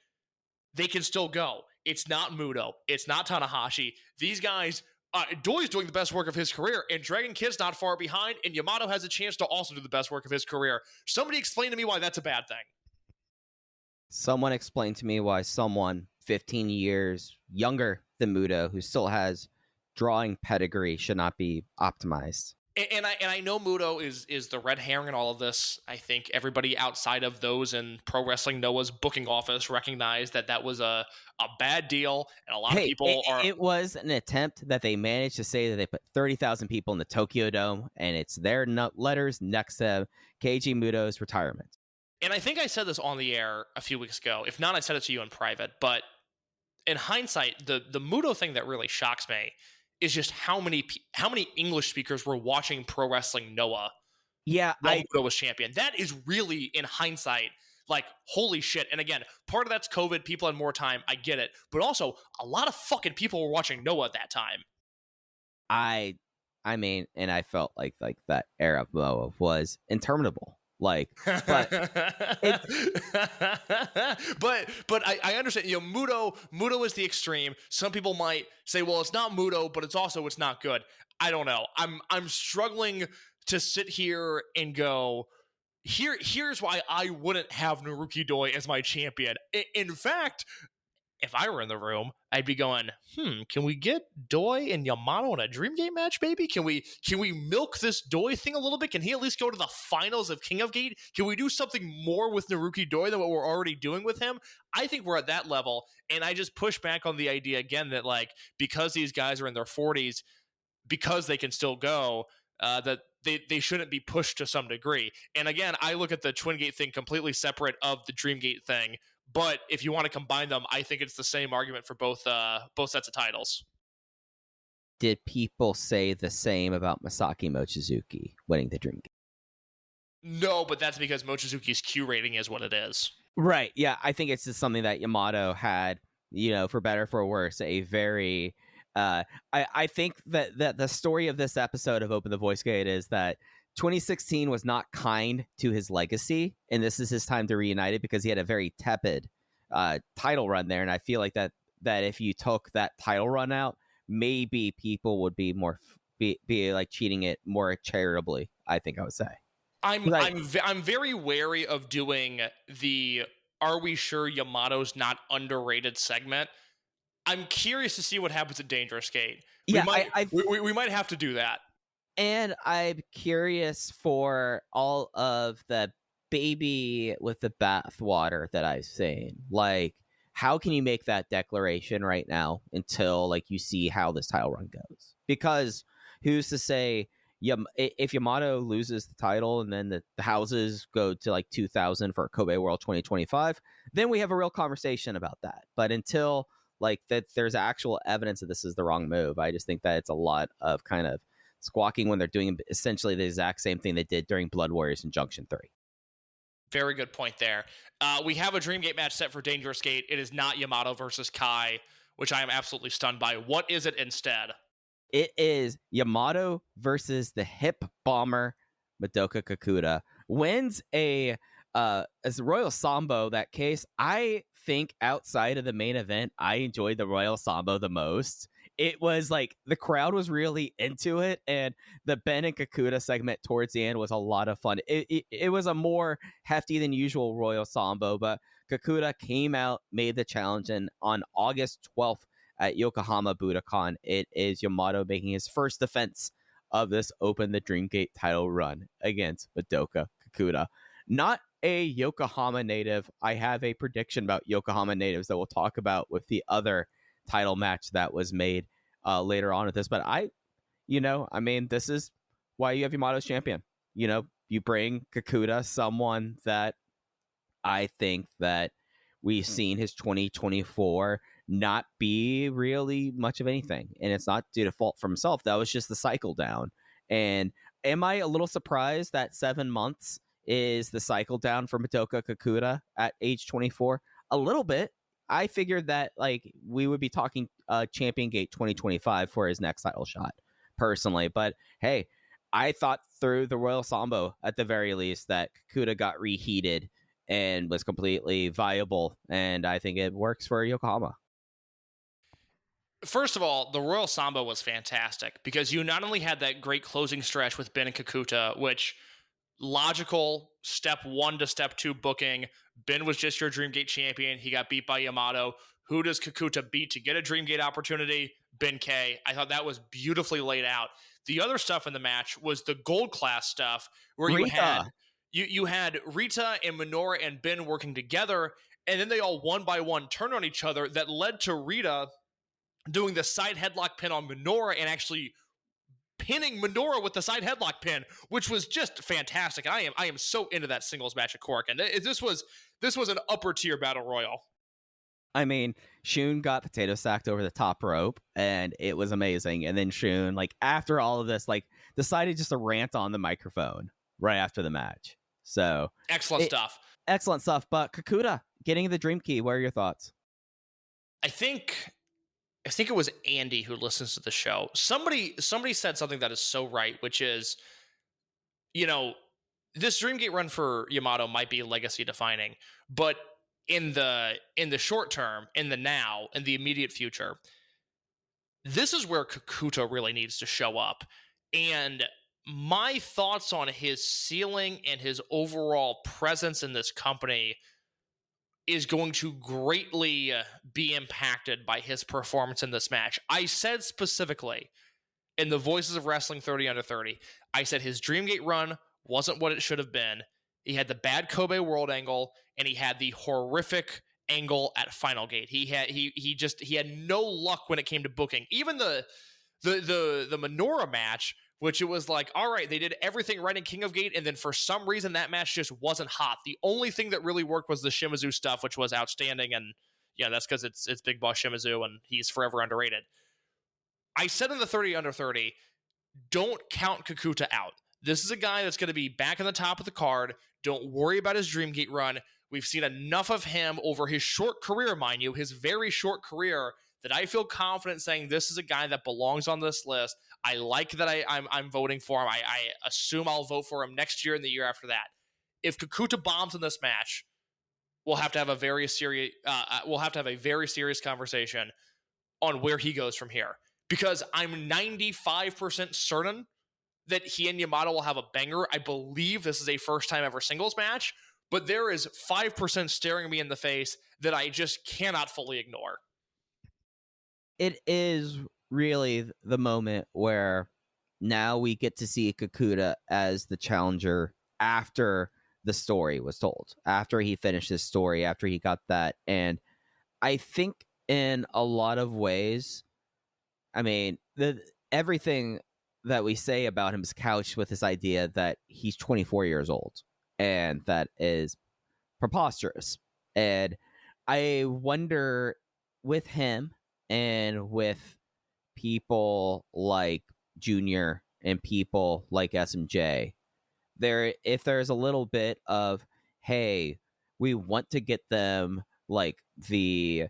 they can still go. It's not Muto. It's not Tanahashi. These guys, Doi's doing the best work of his career, and Dragon Kid's not far behind, and Yamato has a chance to also do the best work of his career. Somebody explain to me why that's a bad thing. Someone explained to me why someone 15 years younger than Muto, who still has drawing pedigree, should not be optimized. And I know Muto is the red herring in all of this. I think everybody outside of those in Pro Wrestling Noah's booking office recognized that was a bad deal, and a lot of people It was an attempt that they managed to say that they put 30,000 people in the Tokyo Dome, and it's their letters next to Keiji Muto's retirement. And I think I said this on the air a few weeks ago. If not, I said it to you in private. But in hindsight, the Muto thing that really shocks me is just how many English speakers were watching Pro Wrestling Noah. Yeah, while Muto was champion. That is really, in hindsight, like, holy shit. And again, part of that's COVID. People had more time. I get it. But also, a lot of fucking people were watching Noah at that time. I mean, and I felt like that era of Noah was interminable. But I understand. Muto is the extreme. Some people might say, well, it's not Muto, but it's not good. I don't know. I'm struggling to sit here and go, here's why I wouldn't have Naruki Doi as my champion. In fact, if I were in the room, I'd be going, can we get Doi and Yamato in a Dreamgate match, baby? Can we milk this Doi thing a little bit? Can he at least go to the finals of King of Gate? Can we do something more with Naruki Doi than what we're already doing with him? I think we're at that level, and I just push back on the idea again that, like, because these guys are in their 40s, because they can still go, that they shouldn't be pushed to some degree. And again, I look at the Twin Gate thing completely separate of the Dreamgate thing. But if you want to combine them, I think it's the same argument for both sets of titles. Did people say the same about Masaki Mochizuki winning the Dreamgate? No, but that's because Mochizuki's Q rating is what it is. Right. Yeah, I think it's just something that Yamato had, for better or for worse, a very... I think that the story of this episode of Open the Voice Gate is that 2016 was not kind to his legacy, and this is his time to reunite it because he had a very tepid title run there, and I feel like that if you took that title run out, maybe people would be more be like cheating it more charitably. I think I would say. I'm very wary of doing the "Are we sure Yamato's not underrated?" segment. I'm curious to see what happens at Dangerous Gate. We might have to do that. And I'm curious for all of the baby with the bathwater that I've seen. Like, how can you make that declaration right now until, like, you see how this title run goes? Because who's to say, if Yamato loses the title and then the houses go to, like, 2,000 for Kobe World 2025, then we have a real conversation about that. But until, like that there's actual evidence that this is the wrong move. I just think that it's a lot of kind of squawking when they're doing essentially the exact same thing they did during Blood Warriors in Junction 3. Very good point there. We have a Dreamgate match set for Dangerous Gate. It is not Yamato versus Kai, which I am absolutely stunned by. What is it instead? It is Yamato versus the hip bomber Madoka Kakuta. Wins as Royal Sambo. That case, I think outside of the main event, I enjoyed the Royal Sambo the most. It was like the crowd was really into it, and the Ben and Kakuta segment towards the end was a lot of fun. It was a more hefty than usual Royal Sambo, but Kakuta came out, made the challenge, and on August 12th at Yokohama Budokan, it is Yamato making his first defense of this Open the Dreamgate title run against Madoka Kakuta. Not a Yokohama native. I have a prediction about Yokohama natives that we'll talk about with the other title match that was made later on with this. But this is why you have Yamato as champion. You bring Kakuta, someone that I think that we've seen his 2024 not be really much of anything. And it's not due to fault from himself. That was just the cycle down. And am I a little surprised that 7 months is the cycle down for Madoka Kakuta at age 24? A little bit. I figured that we would be talking Champion Gate 2025 for his next title shot, personally. But hey, I thought through the Royal Sambo at the very least that Kakuta got reheated and was completely viable, and I think it works for Yokohama. First of all, the Royal Sambo was fantastic because you not only had that great closing stretch with Ben and Kakuta, which logical step 1 to step 2 booking. Ben was just your Dreamgate champion. He got beat by Yamato. Who does Kakuta beat to get a Dreamgate opportunity? Ben K. I thought that was beautifully laid out. The other stuff in the match was the gold class stuff where you had Rita and Minoura and Ben working together, and then they all one by one turned on each other. That led to Rita doing the side headlock pin on Minoura and actually pinning Minoura with the side headlock pin, which was just fantastic. I am so into that singles match at Korakuen. This was an upper tier battle royal. I mean, Shun got potato sacked over the top rope, and it was amazing. And then Shun, after all of this, decided just to rant on the microphone right after the match. So excellent stuff. Excellent stuff. But Kakuta getting the Dream Key. What are your thoughts? I think it was Andy who listens to the show. Somebody said something that is so right, which is, this Dreamgate run for Yamato might be legacy defining, but in the short term, in the now, in the immediate future, this is where Kakuta really needs to show up. And my thoughts on his ceiling and his overall presence in this company is going to greatly be impacted by his performance in this match. I said specifically in the Voices of Wrestling 30 Under 30, I said his Dreamgate run wasn't what it should have been. He had the bad Kobe World angle, and he had the horrific angle at Final Gate. He had no luck when it came to booking. Even the Minoura match, which it was all right, they did everything right in King of Gate, and then for some reason that match just wasn't hot. The only thing that really worked was the Shimizu stuff, which was outstanding, and that's because it's Big Boss Shimizu, and he's forever underrated. I said in the 30 Under 30, don't count Kakuta out. This is a guy that's going to be back in the top of the card. Don't worry about his Dreamgate run. We've seen enough of him over his short career, mind you, his very short career, that I feel confident saying this is a guy that belongs on this list. I like that I'm voting for him. I assume I'll vote for him next year and the year after that. If Kakuta bombs in this match, we'll have to have a very serious conversation on where he goes from here. Because I'm 95% certain that he and Yamato will have a banger. I believe this is a first time ever singles match, but there is 5% staring me in the face that I just cannot fully ignore. It is really the moment where now we get to see Kakuta as the challenger after the story was told, after he finished his story, after he got that. And I think in a lot of ways, everything that we say about him is couched with this idea that he's 24 years old, and that is preposterous. And I wonder with him and with people like Junior and people like SMJ, if there's a little bit of, hey, we want to get them like the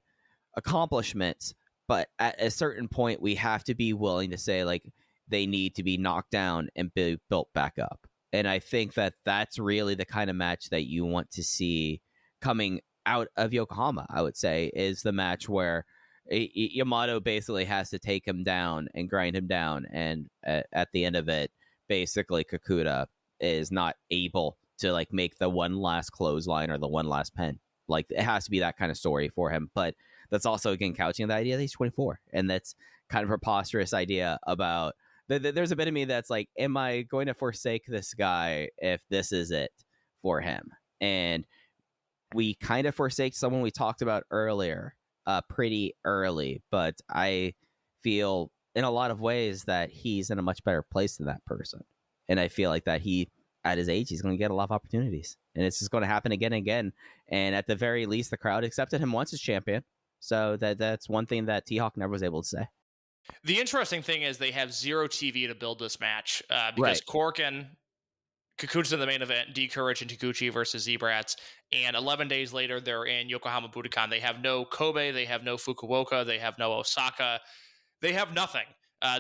accomplishments, but at a certain point we have to be willing to say like they need to be knocked down and be built back up. And I think that that's really the kind of match that you want to see coming out of Yokohama, I would say, is the match where Yamato basically has to take him down and grind him down, and at the end of it, basically Kakuta is not able to like make the one last clothesline or the one last pin. Like, it has to be that kind of story for him. But that's also, again, couching the idea that he's 24, and that's kind of a preposterous idea about there's a bit of me that's like, am I going to forsake this guy if this is it for him? And we kind of forsake someone we talked about earlier pretty early, but I feel in a lot of ways that he's in a much better place than that person. And I feel like that he, at his age, he's going to get a lot of opportunities, and it's just going to happen again and again. And at the very least, the crowd accepted him once as champion. So that's one thing that T-Hawk never was able to say. The interesting thing is they have zero TV to build this match because Korakuen, Kikuchi's in the main event, D Courage and Taguchi versus Z-Brats, and 11 days later they're in Yokohama Budokan. They have no Kobe, they have no Fukuoka, they have no Osaka, they have nothing.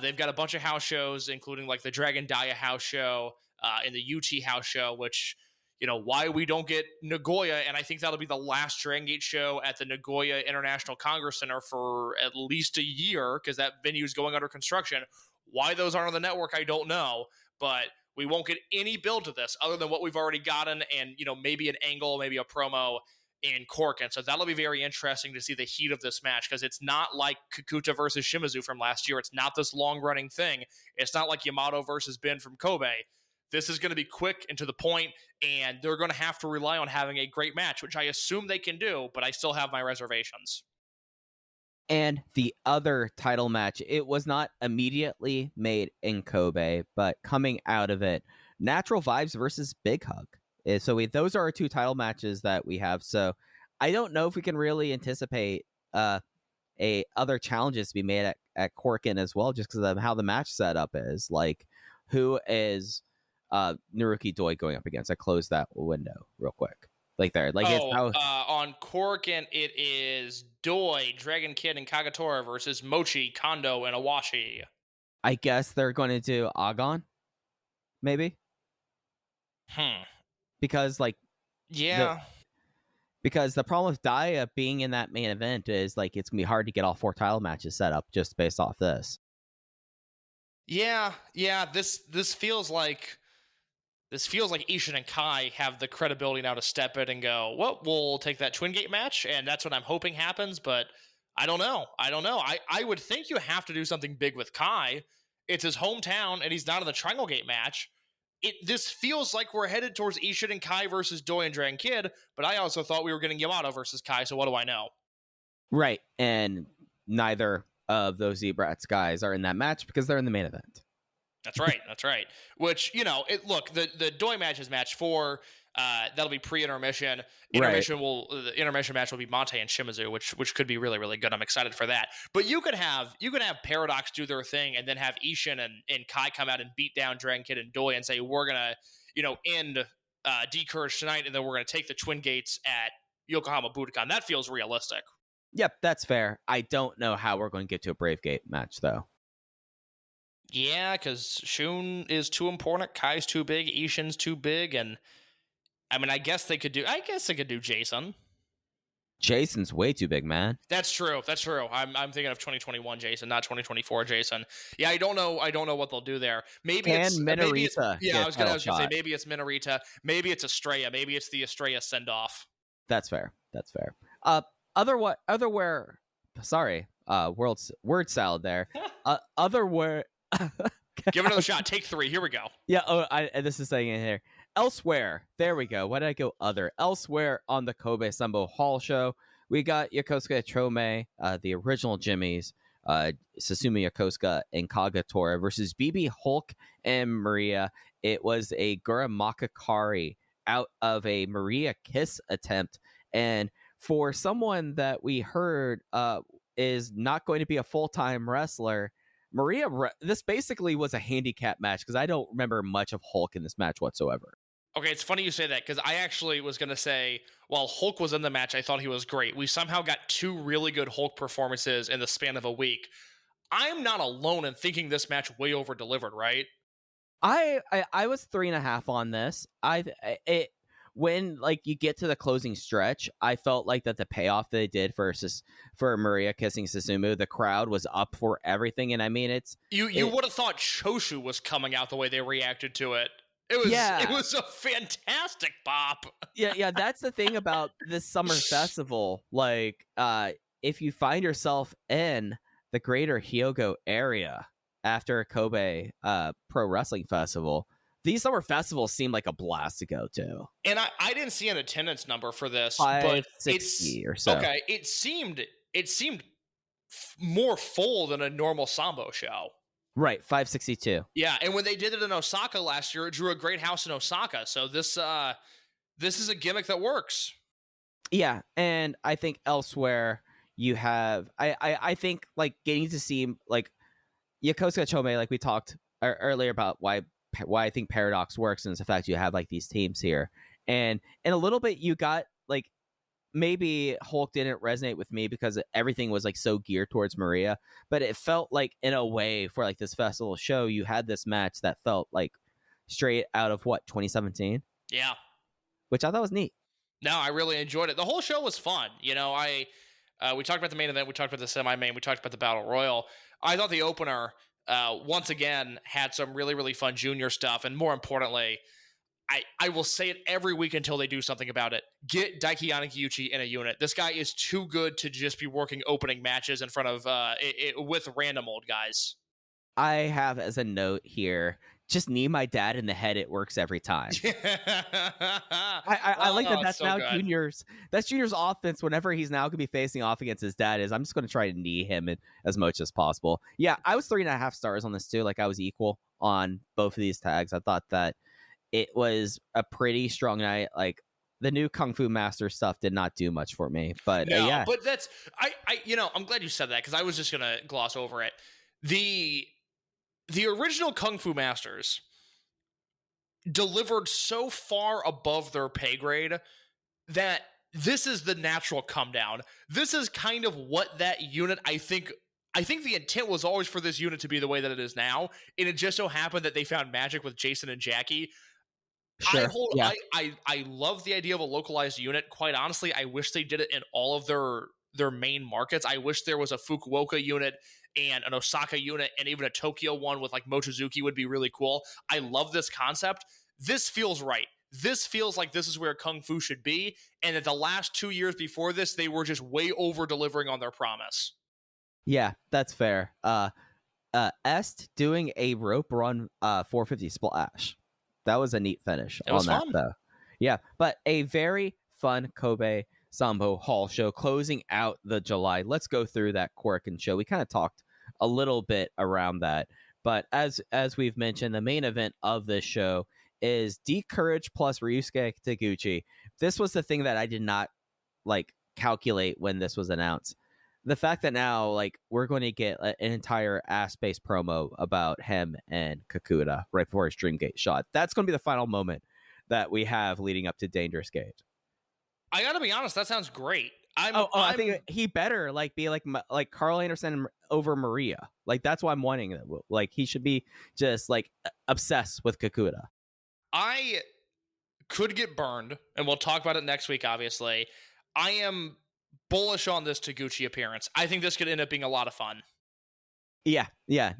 They've got a bunch of house shows, including like the Dragon Dia house show and the UT house show, which, you know, why we don't get Nagoya, and I think that'll be the last Dragongate show at the Nagoya International Congress Center for at least a year, because that venue is going under construction. Why those aren't on the network, I don't know, but we won't get any build to this other than what we've already gotten, and, you know, maybe an angle, maybe a promo in Korakuen. So that'll be very interesting to see the heat of this match, because it's not like Kakuta versus Shimizu from last year. It's not this long-running thing. It's not like Yamato versus Ben from Kobe. This is going to be quick and to the point, and they're going to have to rely on having a great match, which I assume they can do, but I still have my reservations. And the other title match, it was not immediately made in Kobe, but coming out of it, Natural Vibes versus Big Hug. So those are our two title matches that we have. So I don't know if we can really anticipate other challenges to be made at Korakuen as well, just because of how the match setup is. Like, who is Naruki Doi going up against? I closed that window real quick. Like there. Like on Korakuen, it is Doi, Dragon Kid, and Kagatora versus Mochi, Kondo, and Awashi. I guess they're going to do Agon, maybe. Because because the problem with Dia being in that main event is like it's gonna be hard to get all 4 title matches set up just based off this. Yeah. This feels like Ishin and Kai have the credibility now to step in and go, well, we'll take that Twin Gate match, and that's what I'm hoping happens, but I don't know. I would think you have to do something big with Kai. It's his hometown, and he's not in the Triangle Gate match. This feels like we're headed towards Ishin and Kai versus Doi and Dragon Kid, but I also thought we were getting Yamato versus Kai, so what do I know? Right, and neither of those Z-Brats guys are in that match because they're in the main event. That's right. Which, you know, the Doi match is match 4. That'll be pre-intermission. The intermission match will be Monte and Shimizu, which could be really, really good. I'm excited for that. But you could have Paradox do their thing and then have Ishin and Kai come out and beat down Dragon Kid and Doi and say, we're gonna, you know, end D Courage tonight, and then we're gonna take the Twin Gates at Yokohama Budokan. That feels realistic. Yep, that's fair. I don't know how we're going to get to a Brave Gate match though. Yeah, because Shun is too important, Kai's too big, Ishin's too big, and I mean, I guess they could do Jason. Jason's way too big, man. That's true. I'm thinking of 2021 Jason, not 2024 Jason. Yeah, I don't know what they'll do there. Maybe it's Minorita. Yeah, I was gonna say maybe it's Minorita. Maybe it's Estrella. Maybe it's the Estrella send off. That's fair. Sorry, word salad there. Give it another shot. Take 3. Here we go. Yeah. This is saying in here. Elsewhere. There we go. Why did I go other? Elsewhere on the Kobe Sambo Hall show, we got Yokosuka Trome, the original Jimmys, Susumu Yokosuka and Kagatora versus BB Hulk and Maria. It was a Gura Makakari out of a Maria Kiss attempt. And for someone that we heard is not going to be a full-time wrestler. Maria, this basically was a handicap match because I don't remember much of Hulk in this match whatsoever. Okay, it's funny you say that because I actually was going to say, while Hulk was in the match, I thought he was great. We somehow got 2 really good Hulk performances in the span of a week. I'm not alone in thinking this match way over delivered, right? I was 3.5 on this. When like you get to the closing stretch, I felt like that the payoff they did for Maria kissing Susumu, the crowd was up for everything, and I mean you would have thought Choshu was coming out the way they reacted to it. It was a fantastic pop. Yeah, that's the thing about this summer festival. Like, if you find yourself in the greater Hyogo area after Kobe Pro Wrestling Festival, these summer festivals seem like a blast to go to. And I didn't see an attendance number for this, 560 or so. Okay, it seemed more full than a normal Sambo show. Right, 562. Yeah, and when they did it in Osaka last year, it drew a great house in Osaka. So this is a gimmick that works. Yeah, and I think elsewhere you have I think like getting to see like Yokosuka Chome, like we talked earlier about why I think Paradox works, and it's the fact you have like these teams here, and in a little bit you got like maybe Hulk didn't resonate with me because everything was like so geared towards Maria, but it felt like in a way for like this festival show you had this match that felt like straight out of 2017. Yeah, which I thought was neat. No, I really enjoyed it. The whole show was fun. You know, we talked about the main event, we talked about the semi-main, we talked about the Battle Royal. I thought the opener once again had some really, really fun junior stuff, and more importantly, I will say it every week until they do something about it. Get Daiki Yanagiuchi in a unit. This guy is too good to just be working opening matches in front of with random old guys. I have as a note here, just knee my dad in the head. It works every time. I like that. That's so now good. Junior's. That's Junior's offense. Whenever he's now going to be facing off against his dad, I'm just going to try to knee him as much as possible. Yeah, I was 3.5 stars on this too. Like I was equal on both of these tags. I thought that it was a pretty strong night. Like the new Kung Fu Master stuff did not do much for me, but no, yeah. But that's I'm glad you said that because I was just going to gloss over it. The original Kung Fu Masters delivered so far above their pay grade that this is the natural come down. This is kind of what that unit, I think the intent was always for this unit to be the way that it is now, and it just so happened that they found magic with Jason and Jackie. Sure. I love the idea of a localized unit. Quite honestly, I wish they did it in all of their main markets. I wish there was a Fukuoka unit and an Osaka unit and even a Tokyo one with like Mochizuki would be really cool. I love this concept. This feels right. This feels like this is where Kung Fu should be, and that the last 2 years before this, they were just way over delivering on their promise. Yeah, that's fair. Est doing a rope run 450 splash. That was a neat finish on that, though. Yeah, but a very fun Kobe Sambo Hall show closing out the July. Let's go through that Korakuen show. We kind of talked a little bit around that, but as we've mentioned, the main event of this show is D Courage plus Ryusuke Taguchi. This was the thing that I did not like calculate when this was announced. The fact that now like we're going to get an entire ass-based promo about him and Kakuta right before his Dreamgate shot. That's going to be the final moment that we have leading up to Dangerous Gate. I gotta be honest, that sounds great. I think he better like be like Carl Anderson over Maria. Like that's why I'm wanting it. Like he should be just like obsessed with Kakuta. I could get burned, and we'll talk about it next week. Obviously, I am bullish on this Taguchi appearance. I think this could end up being a lot of fun. Yeah,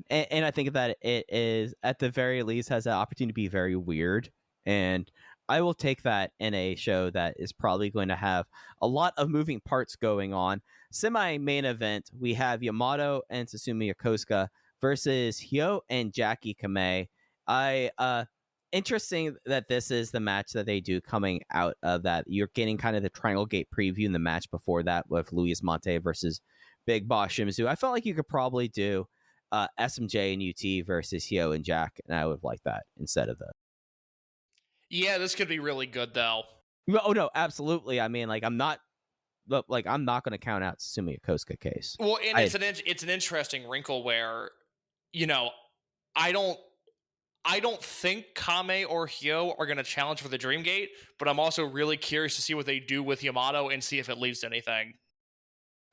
and I think that it is at the very least has an opportunity to be very weird, and I will take that in a show that is probably going to have a lot of moving parts going on. Semi-main event, we have Yamato and Susumu Yokosuka versus Hyo and Jackie Kamei. Interesting that this is the match that they do coming out of that. You're getting kind of the Triangle Gate preview in the match before that with Luis Monte versus Big Boss Shimizu. I felt like you could probably do SMJ and UT versus Hyo and Jack, and I would like that instead of the. Yeah, this could be really good, though. Oh, no, absolutely. I mean, like, I'm not like I'm not going to count out Susumu Yokosuka case. Well, and it's an interesting wrinkle where, you know, I don't think Kame or Hyo are going to challenge for the Dreamgate, but I'm also really curious to see what they do with Yamato and see if it leads to anything.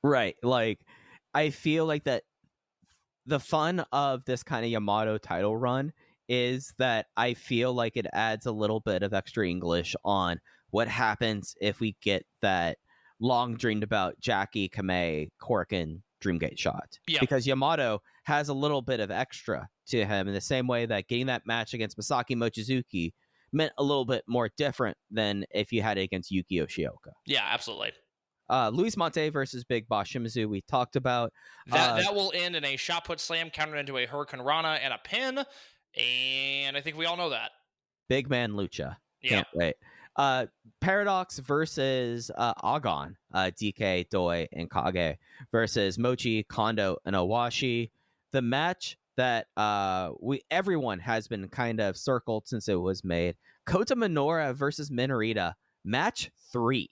Right. Like, I feel like that the fun of this kind of Yamato title run is that I feel like it adds a little bit of extra English on what happens if we get that long dreamed about Jackie, Kame, Korakuen Dreamgate shot. Yeah. Because Yamato has a little bit of extra to him in the same way that getting that match against Masaki Mochizuki meant a little bit more different than if you had it against Yuki Yoshioka. Yeah, absolutely. Luis Monte versus Big Boss Shimizu, we talked about. That will end in a shot put slam countered into a Hurricane Rana and a pin. And I think we all know that. Big Man Lucha. Yeah. Can't wait. Paradox versus Agon, DK, Doi, and Kage versus Mochi, Kondo, and Owashi. The match that everyone has been kind of circled since it was made. Kota Minoura versus Minorita. Match 3.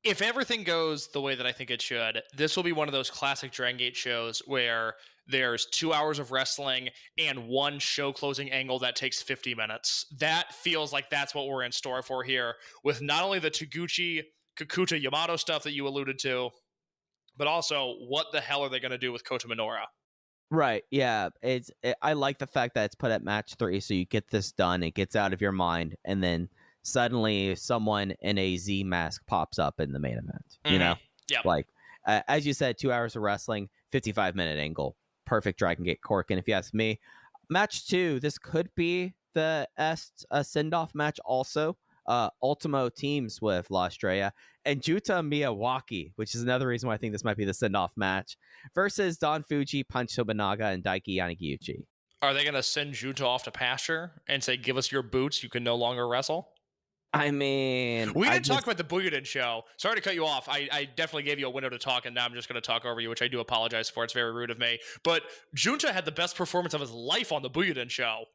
If everything goes the way that I think it should, this will be one of those classic Dragon Gate shows where there's 2 hours of wrestling and one show closing angle that takes 50 minutes. That feels like that's what we're in store for here, with not only the Taguchi, Kakuta, Yamato stuff that you alluded to, but also what the hell are they going to do with Kota Minoura? Right, yeah. I like the fact that it's put at match 3, so you get this done, it gets out of your mind, and then suddenly someone in a Z mask pops up in the main event. You know? Yeah. Like, as you said, 2 hours of wrestling, 55-minute angle. Perfect Dragon Gate Korakuen, if you ask me. Match 2, this could be the send-off match also. Ultimo teams with La Estrella and Juta Miyawaki, which is another reason why I think this might be the send-off match, versus Don Fuji, Punch Tobanaga, and Daiki Yanagiuchi. Are they going to send Juta off to pasture and say, give us your boots, you can no longer wrestle? I mean... We didn't talk about the Buyuden show. Sorry to cut you off. I definitely gave you a window to talk, and now I'm just going to talk over you, which I do apologize for. It's very rude of me. But Junta had the best performance of his life on the Buyuden show.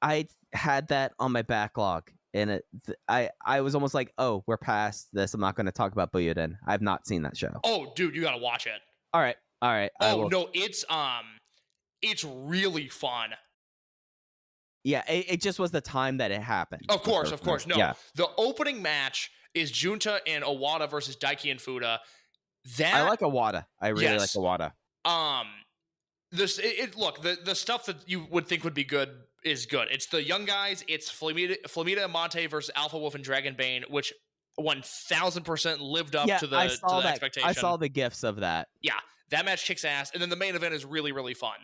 I had that on my backlog, and I was almost like, oh, we're past this. I'm not going to talk about Buyuden. I've not seen that show. Oh, dude, you got to watch it. All right. Oh, no, it's really fun. Yeah, it just was the time that it happened. Of course. No, yeah. The opening match is Junta and Owada versus Daiki and Fuda. I like Owada. I really like Owada. Look, the stuff that you would think would be good is good. It's the young guys. It's Flamita and Monte versus Alpha Wolf and Dragonbane, which 1000% lived up to the expectation. I saw the gifs of that. Yeah, that match kicks ass, and then the main event is really, really fun.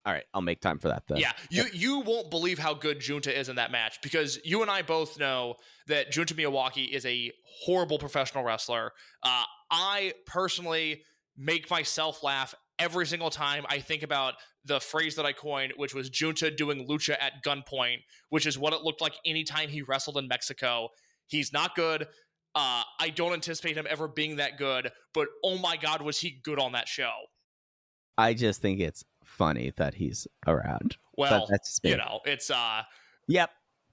All right, I'll make time for that then. Yeah, you won't believe how good Junta is in that match, because you and I both know that Junta Miyawaki is a horrible professional wrestler. I personally make myself laugh every single time I think about the phrase that I coined, which was Junta doing lucha at gunpoint, which is what it looked like anytime he wrestled in Mexico. He's not good. I don't anticipate him ever being that good, but oh my God, was he good on that show. I just think it's funny that he's around. Well, that's you know, it's yep.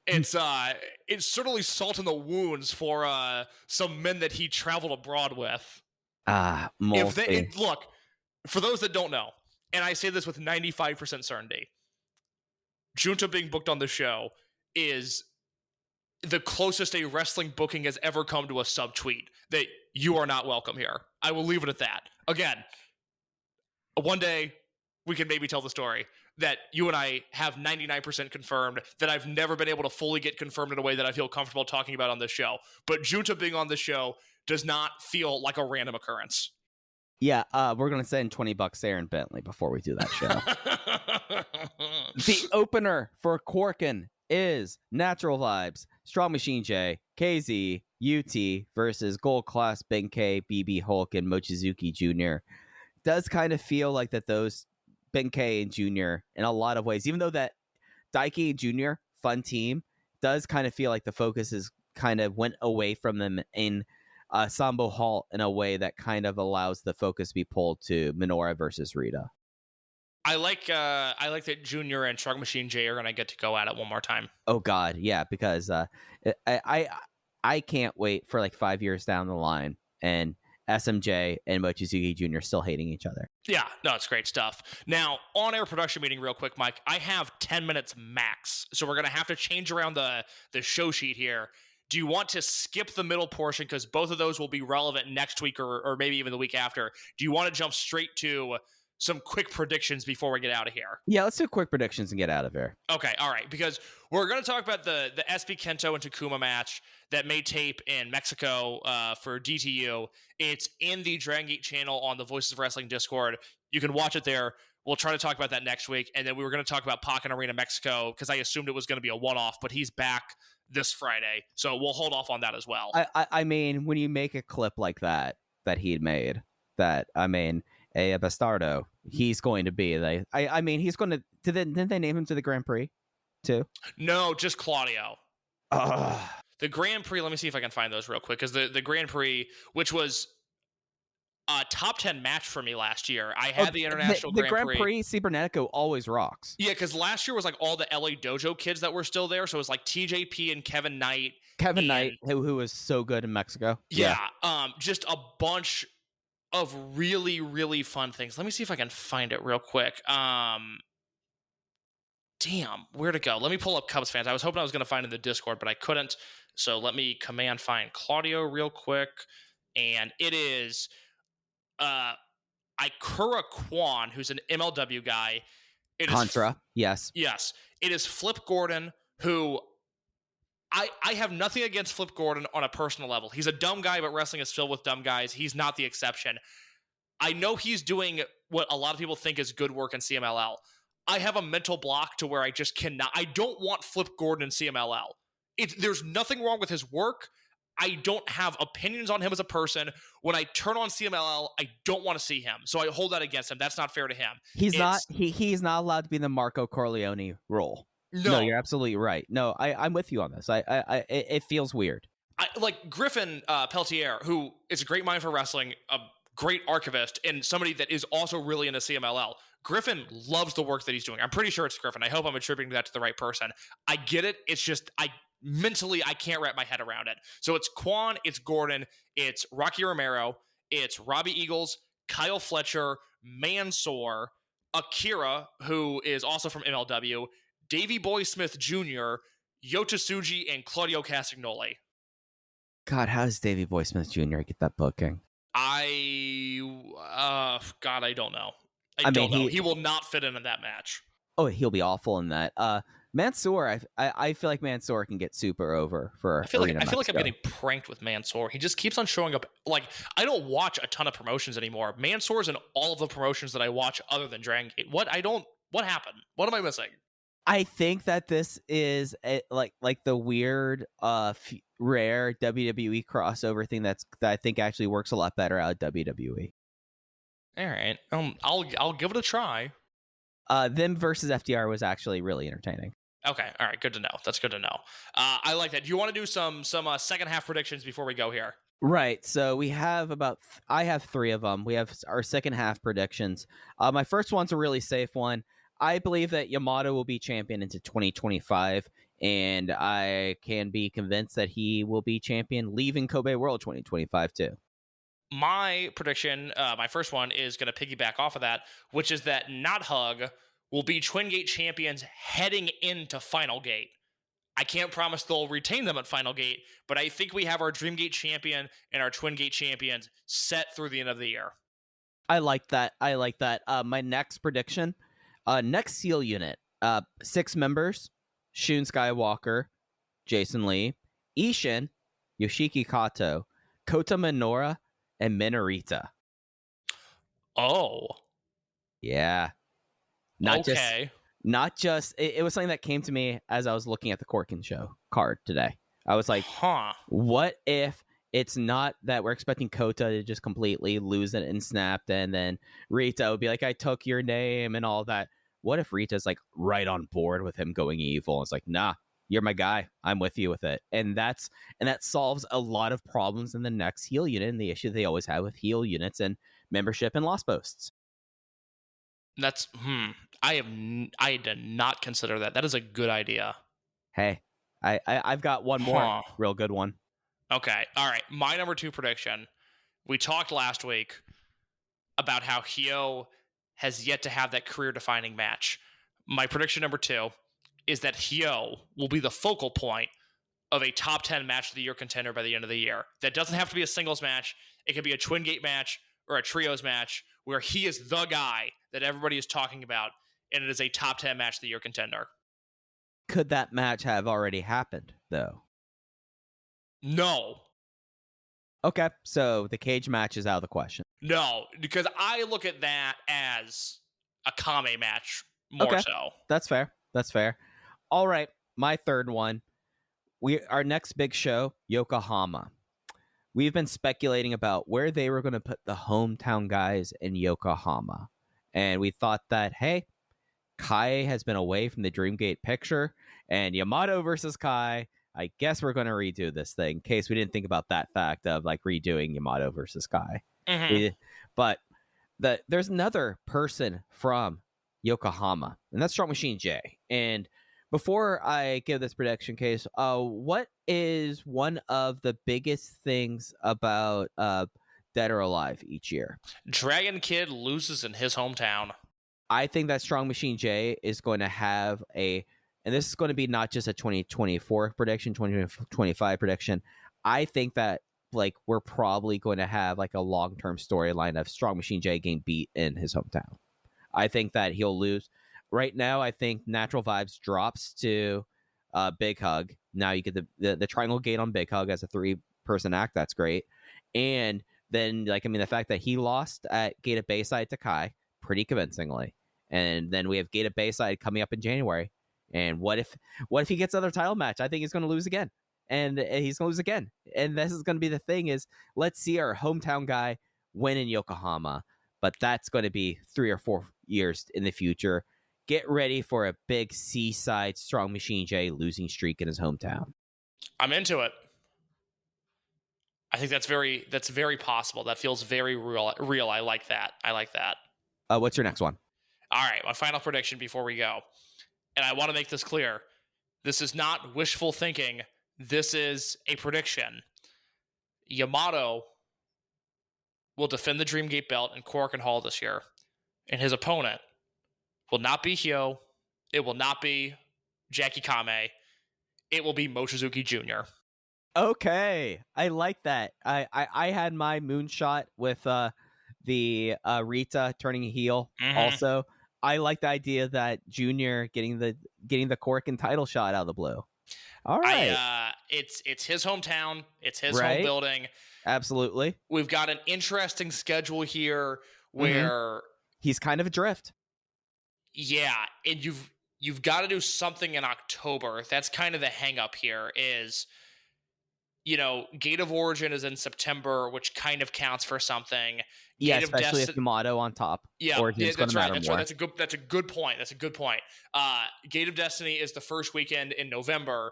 It's certainly salt in the wounds for some men that he traveled abroad with. Look, for those that don't know, and I say this with 95% certainty, Junta being booked on the show is the closest a wrestling booking has ever come to a subtweet that you are not welcome here. I will leave it at that. Again, one day we can maybe tell the story that you and I have 99% confirmed that I've never been able to fully get confirmed in a way that I feel comfortable talking about on this show. But Junta being on this show does not feel like a random occurrence. Yeah, we're going to send $20 to Aaron Bentley before we do that show. The opener for Korakuen is Natural Vibes, Strong Machine J, KZ, UT versus Gold Class Benkei, BB Hulk, and Mochizuki Jr. Does kind of feel like that those Benkei and Jr. in a lot of ways, even though that Daiki and Jr. fun team, does kind of feel like the focus is kind of went away from them in Sambo Hall in a way that kind of allows the focus to be pulled to Minoura versus Rita. I like that Junior and Strong Machine J are going to get to go at it one more time. Oh God, yeah, because I can't wait for like 5 years down the line and SMJ and Mochizuki Jr. still hating each other. Yeah, no, it's great stuff. Now, on-air production meeting real quick, Mike. I have 10 minutes max, so we're going to have to change around the show sheet here. Do you want to skip the middle portion because both of those will be relevant next week or maybe even the week after? Do you want to jump straight to some quick predictions before we get out of here? Yeah, let's do quick predictions and get out of here. Okay, all right, because we're going to talk about the SB Kento and Takuma match that may tape in Mexico for DTU. It's in the Dragongate channel on the Voices of Wrestling Discord. You can watch it there. We'll try to talk about that next week, and then we were going to talk about Pac and Arena Mexico because I assumed it was going to be a one-off, but he's back this Friday, so we'll hold off on that as well. I mean, when you make a clip like that he had made, a Bastardo, he's going to be like, I mean, he's going to. Didn't they name him to the Grand Prix too? No, just Claudio. Ugh. The Grand Prix, let me see if I can find those real quick, because the Grand Prix, which was a top 10 match for me last year. I had the International the Grand Prix. The Grand Prix Cibernetico always rocks. Yeah, because last year was like all the LA Dojo kids that were still there. So it was like TJP and Kevin Knight. Kevin Knight, who was so good in Mexico. Yeah. Just a bunch of really, really fun things. Let me see if I can find it real quick. Damn, where'd it go? Let me pull up Cubs fans. I was hoping I was going to find it in the Discord, but I couldn't. So let me command find Claudio real quick. And it is Ikura Kwan, who's an MLW guy. Contra, yes. Yes. It is Flip Gordon, who I have nothing against Flip Gordon on a personal level. He's a dumb guy, but wrestling is filled with dumb guys. He's not the exception. I know he's doing what a lot of people think is good work in CMLL. I have a mental block to where I just cannot. I don't want Flip Gordon in CMLL. There's nothing wrong with his work. I don't have opinions on him as a person. When I turn on CMLL, I don't want to see him. So I hold that against him. That's not fair to him. He's not allowed to be in the Marco Corleone role. No, you're absolutely right. No, I'm with you on this. It feels weird. Like Griffin Peltier, who is a great mind for wrestling, a great archivist, and somebody that is also really into CMLL. Griffin loves the work that he's doing. I'm pretty sure it's Griffin. I hope I'm attributing that to the right person. I get it. It's just mentally I can't wrap my head around it. So it's Quan, it's Gordon, it's Rocky Romero, it's Robbie Eagles, Kyle Fletcher, Mansoor, Akira, who is also from MLW, Davey Boy Smith Jr., Yota Tsuji, and Claudio Castagnoli. God, how does Davey Boy Smith Jr. get that booking? I don't know. I don't know. He will not fit in that match. Oh, he'll be awful in that. Mansoor, I feel like Mansoor can get super over for. I feel like I'm getting pranked with Mansoor. He just keeps on showing up. Like, I don't watch a ton of promotions anymore. Mansoor's in all of the promotions that I watch other than Dragongate. What happened? What am I missing? I think that this is like the weird, rare WWE crossover thing that I think actually works a lot better out of WWE. All right, I'll give it a try. Them versus FDR was actually really entertaining. Okay, all right, good to know. That's good to know. I like that. Do you want to do some second half predictions before we go here? Right. So we have I have 3 of them. We have our second half predictions. My first one's a really safe one. I believe that Yamato will be champion into 2025, and I can be convinced that he will be champion leaving Kobe World 2025 too. My prediction, my first one, is going to piggyback off of that, which is that Not Hug will be Twin Gate champions heading into Final Gate. I can't promise they'll retain them at Final Gate, but I think we have our Dream Gate champion and our Twin Gate champions set through the end of the year. I like that. My next prediction, next SEAL unit, 6 members: Shun Skywalker, Jason Lee, Ishin, Yoshiki Kato, Kota Minoura, and Minorita. Oh. Yeah. Not just it was something that came to me as I was looking at the Korakuen show card today. I was like, what if it's not that we're expecting Kota to just completely lose it and snap, and then Rita would be like, I took your name and all that. What if Rita's like right on board with him going evil? It's like, nah, you're my guy. I'm with you with it. And that solves a lot of problems in the next heel unit and the issue they always have with heel units and membership and lost posts. That's I did not consider that. That is a good idea. Hey, I've got one more real good one. Okay. All right. My number 2 prediction. We talked last week about how Hyo has yet to have that career-defining match. My prediction number 2 is that Hyo will be the focal point of a top 10 match of the year contender by the end of the year. That doesn't have to be a singles match. It could be a Twin Gate match or a trios match where he is the guy that everybody is talking about, and it is a top 10 match of the year contender. Could that match have already happened, though? No. Okay, so the cage match is out of the question. No, because I look at that as a Kame match more so. That's fair. That's fair. All right, my third one. Our next big show, Yokohama. We've been speculating about where they were going to put the hometown guys in Yokohama. And we thought that, hey, Kai has been away from the Dreamgate picture, and Yamato versus Kai, I guess we're going to redo this thing, in case we didn't think about that fact of like redoing Yamato versus Kai. Mm-hmm. But there's another person from Yokohama, and that's Strong Machine J. And before I give this prediction case, what is one of the biggest things about Dead or Alive each year? Dragon Kid loses in his hometown. I think that Strong Machine J is going to have and this is going to be not just a 2024 prediction, 2025 prediction. I think that like we're probably going to have like a long-term storyline of Strong Machine J getting beat in his hometown. I think that he'll lose. Right now, I think Natural Vibes drops to Big Hug. Now you get the Triangle Gate on Big Hug as a 3-person act. That's great. And then, the fact that he lost at Gate of Bayside to Kai pretty convincingly. And then we have Gate of Bayside coming up in January. And what if he gets another title match? I think he's going to lose again. And he's going to lose again. And this is going to be the thing is, let's see our hometown guy win in Yokohama. But that's going to be 3 or 4 years in the future. Get ready for a big Seaside Strong Machine J losing streak in his hometown. I'm into it. I think that's very possible. That feels very real. I like that. What's your next one? All right, my final prediction before we go. And I want to make this clear. This is not wishful thinking. This is a prediction. Yamato will defend the Dreamgate belt in Korakuen Hall this year. And his opponent will not be Hyo. It will not be Jackie Kame. It will be Mochizuki Jr. Okay, I like that. I had my moonshot with the Rita turning heel. Mm-hmm. Also, I like the idea that Junior getting the Korakuen title shot out of the blue. All right, it's his hometown. It's his home building. Absolutely. We've got an interesting schedule here where he's kind of adrift. Yeah, and you've got to do something in October. That's kind of the hang up here is, Gate of Origin is in September, which kind of counts for something. Yeah, especially if Yamato on top. Yeah, Origin's that's right. That's right. That's a good point. Gate of Destiny is the first weekend in November.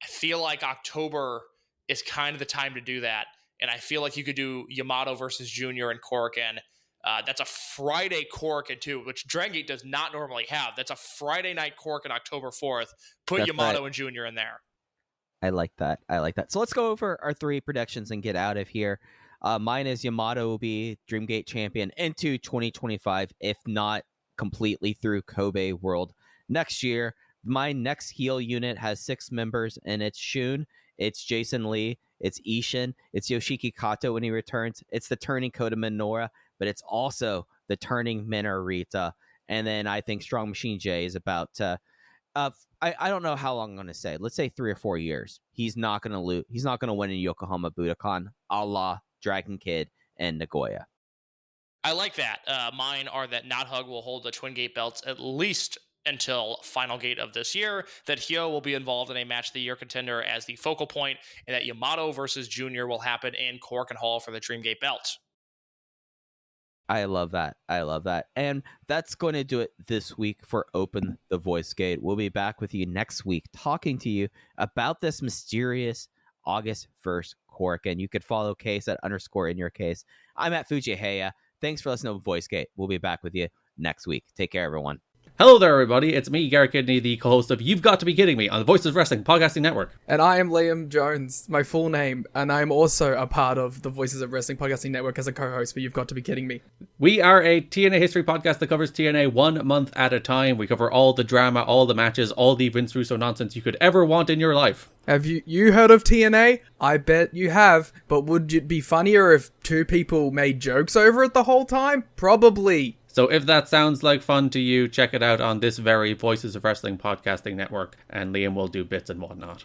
I feel like October is kind of the time to do that, and I feel like you could do Yamato versus Junior and Korakuen. That's a Friday Korakuen too, which Dragongate does not normally have. That's a Friday night Korakuen October 4th. Put Yamato and Junior in there. I like that. So let's go over our 3 predictions and get out of here. Mine is Yamato will be Dreamgate champion into 2025, if not completely through Kobe World next year. My next heel unit has 6 members, and it's Shun, it's Jason Lee, it's Ishin, it's Yoshiki Kato when he returns, it's the turning Kota Minoura, but it's also the turning Minoru Rita. And then I think Strong Machine J is about to I don't know how long I'm going to say. Let's say 3 or 4 years. He's not going to lose. He's not going to win in Yokohama Budokan, a la Dragon Kid and Nagoya. I like that. Mine are that Not Hug will hold the Twin Gate belts at least until Final Gate of this year, that Hyo will be involved in a match of the year contender as the focal point, and that Yamato versus Junior will happen in Korakuen Hall for the Dreamgate belt. I love that. And that's going to do it this week for Open the Voice Gate. We'll be back with you next week talking to you about this mysterious August 1st Korakuen. You could follow Case at _InYourCase. I'm at Fujiheya. Thanks for listening to Voice Gate. We'll be back with you next week. Take care, everyone. Hello there, everybody. It's me, Garrett Kidney, the co-host of You've Got to Be Kidding Me on the Voices of Wrestling Podcasting Network. And I am Liam Jones, my full name, and I'm also a part of the Voices of Wrestling Podcasting Network as a co-host for You've Got to Be Kidding Me. We are a TNA history podcast that covers TNA 1 month at a time. We cover all the drama, all the matches, all the Vince Russo nonsense you could ever want in your life. Have you heard of TNA? I bet you have, but would it be funnier if two people made jokes over it the whole time? Probably. So if that sounds like fun to you, check it out on this very Voices of Wrestling Podcasting Network, and Liam will do bits and whatnot.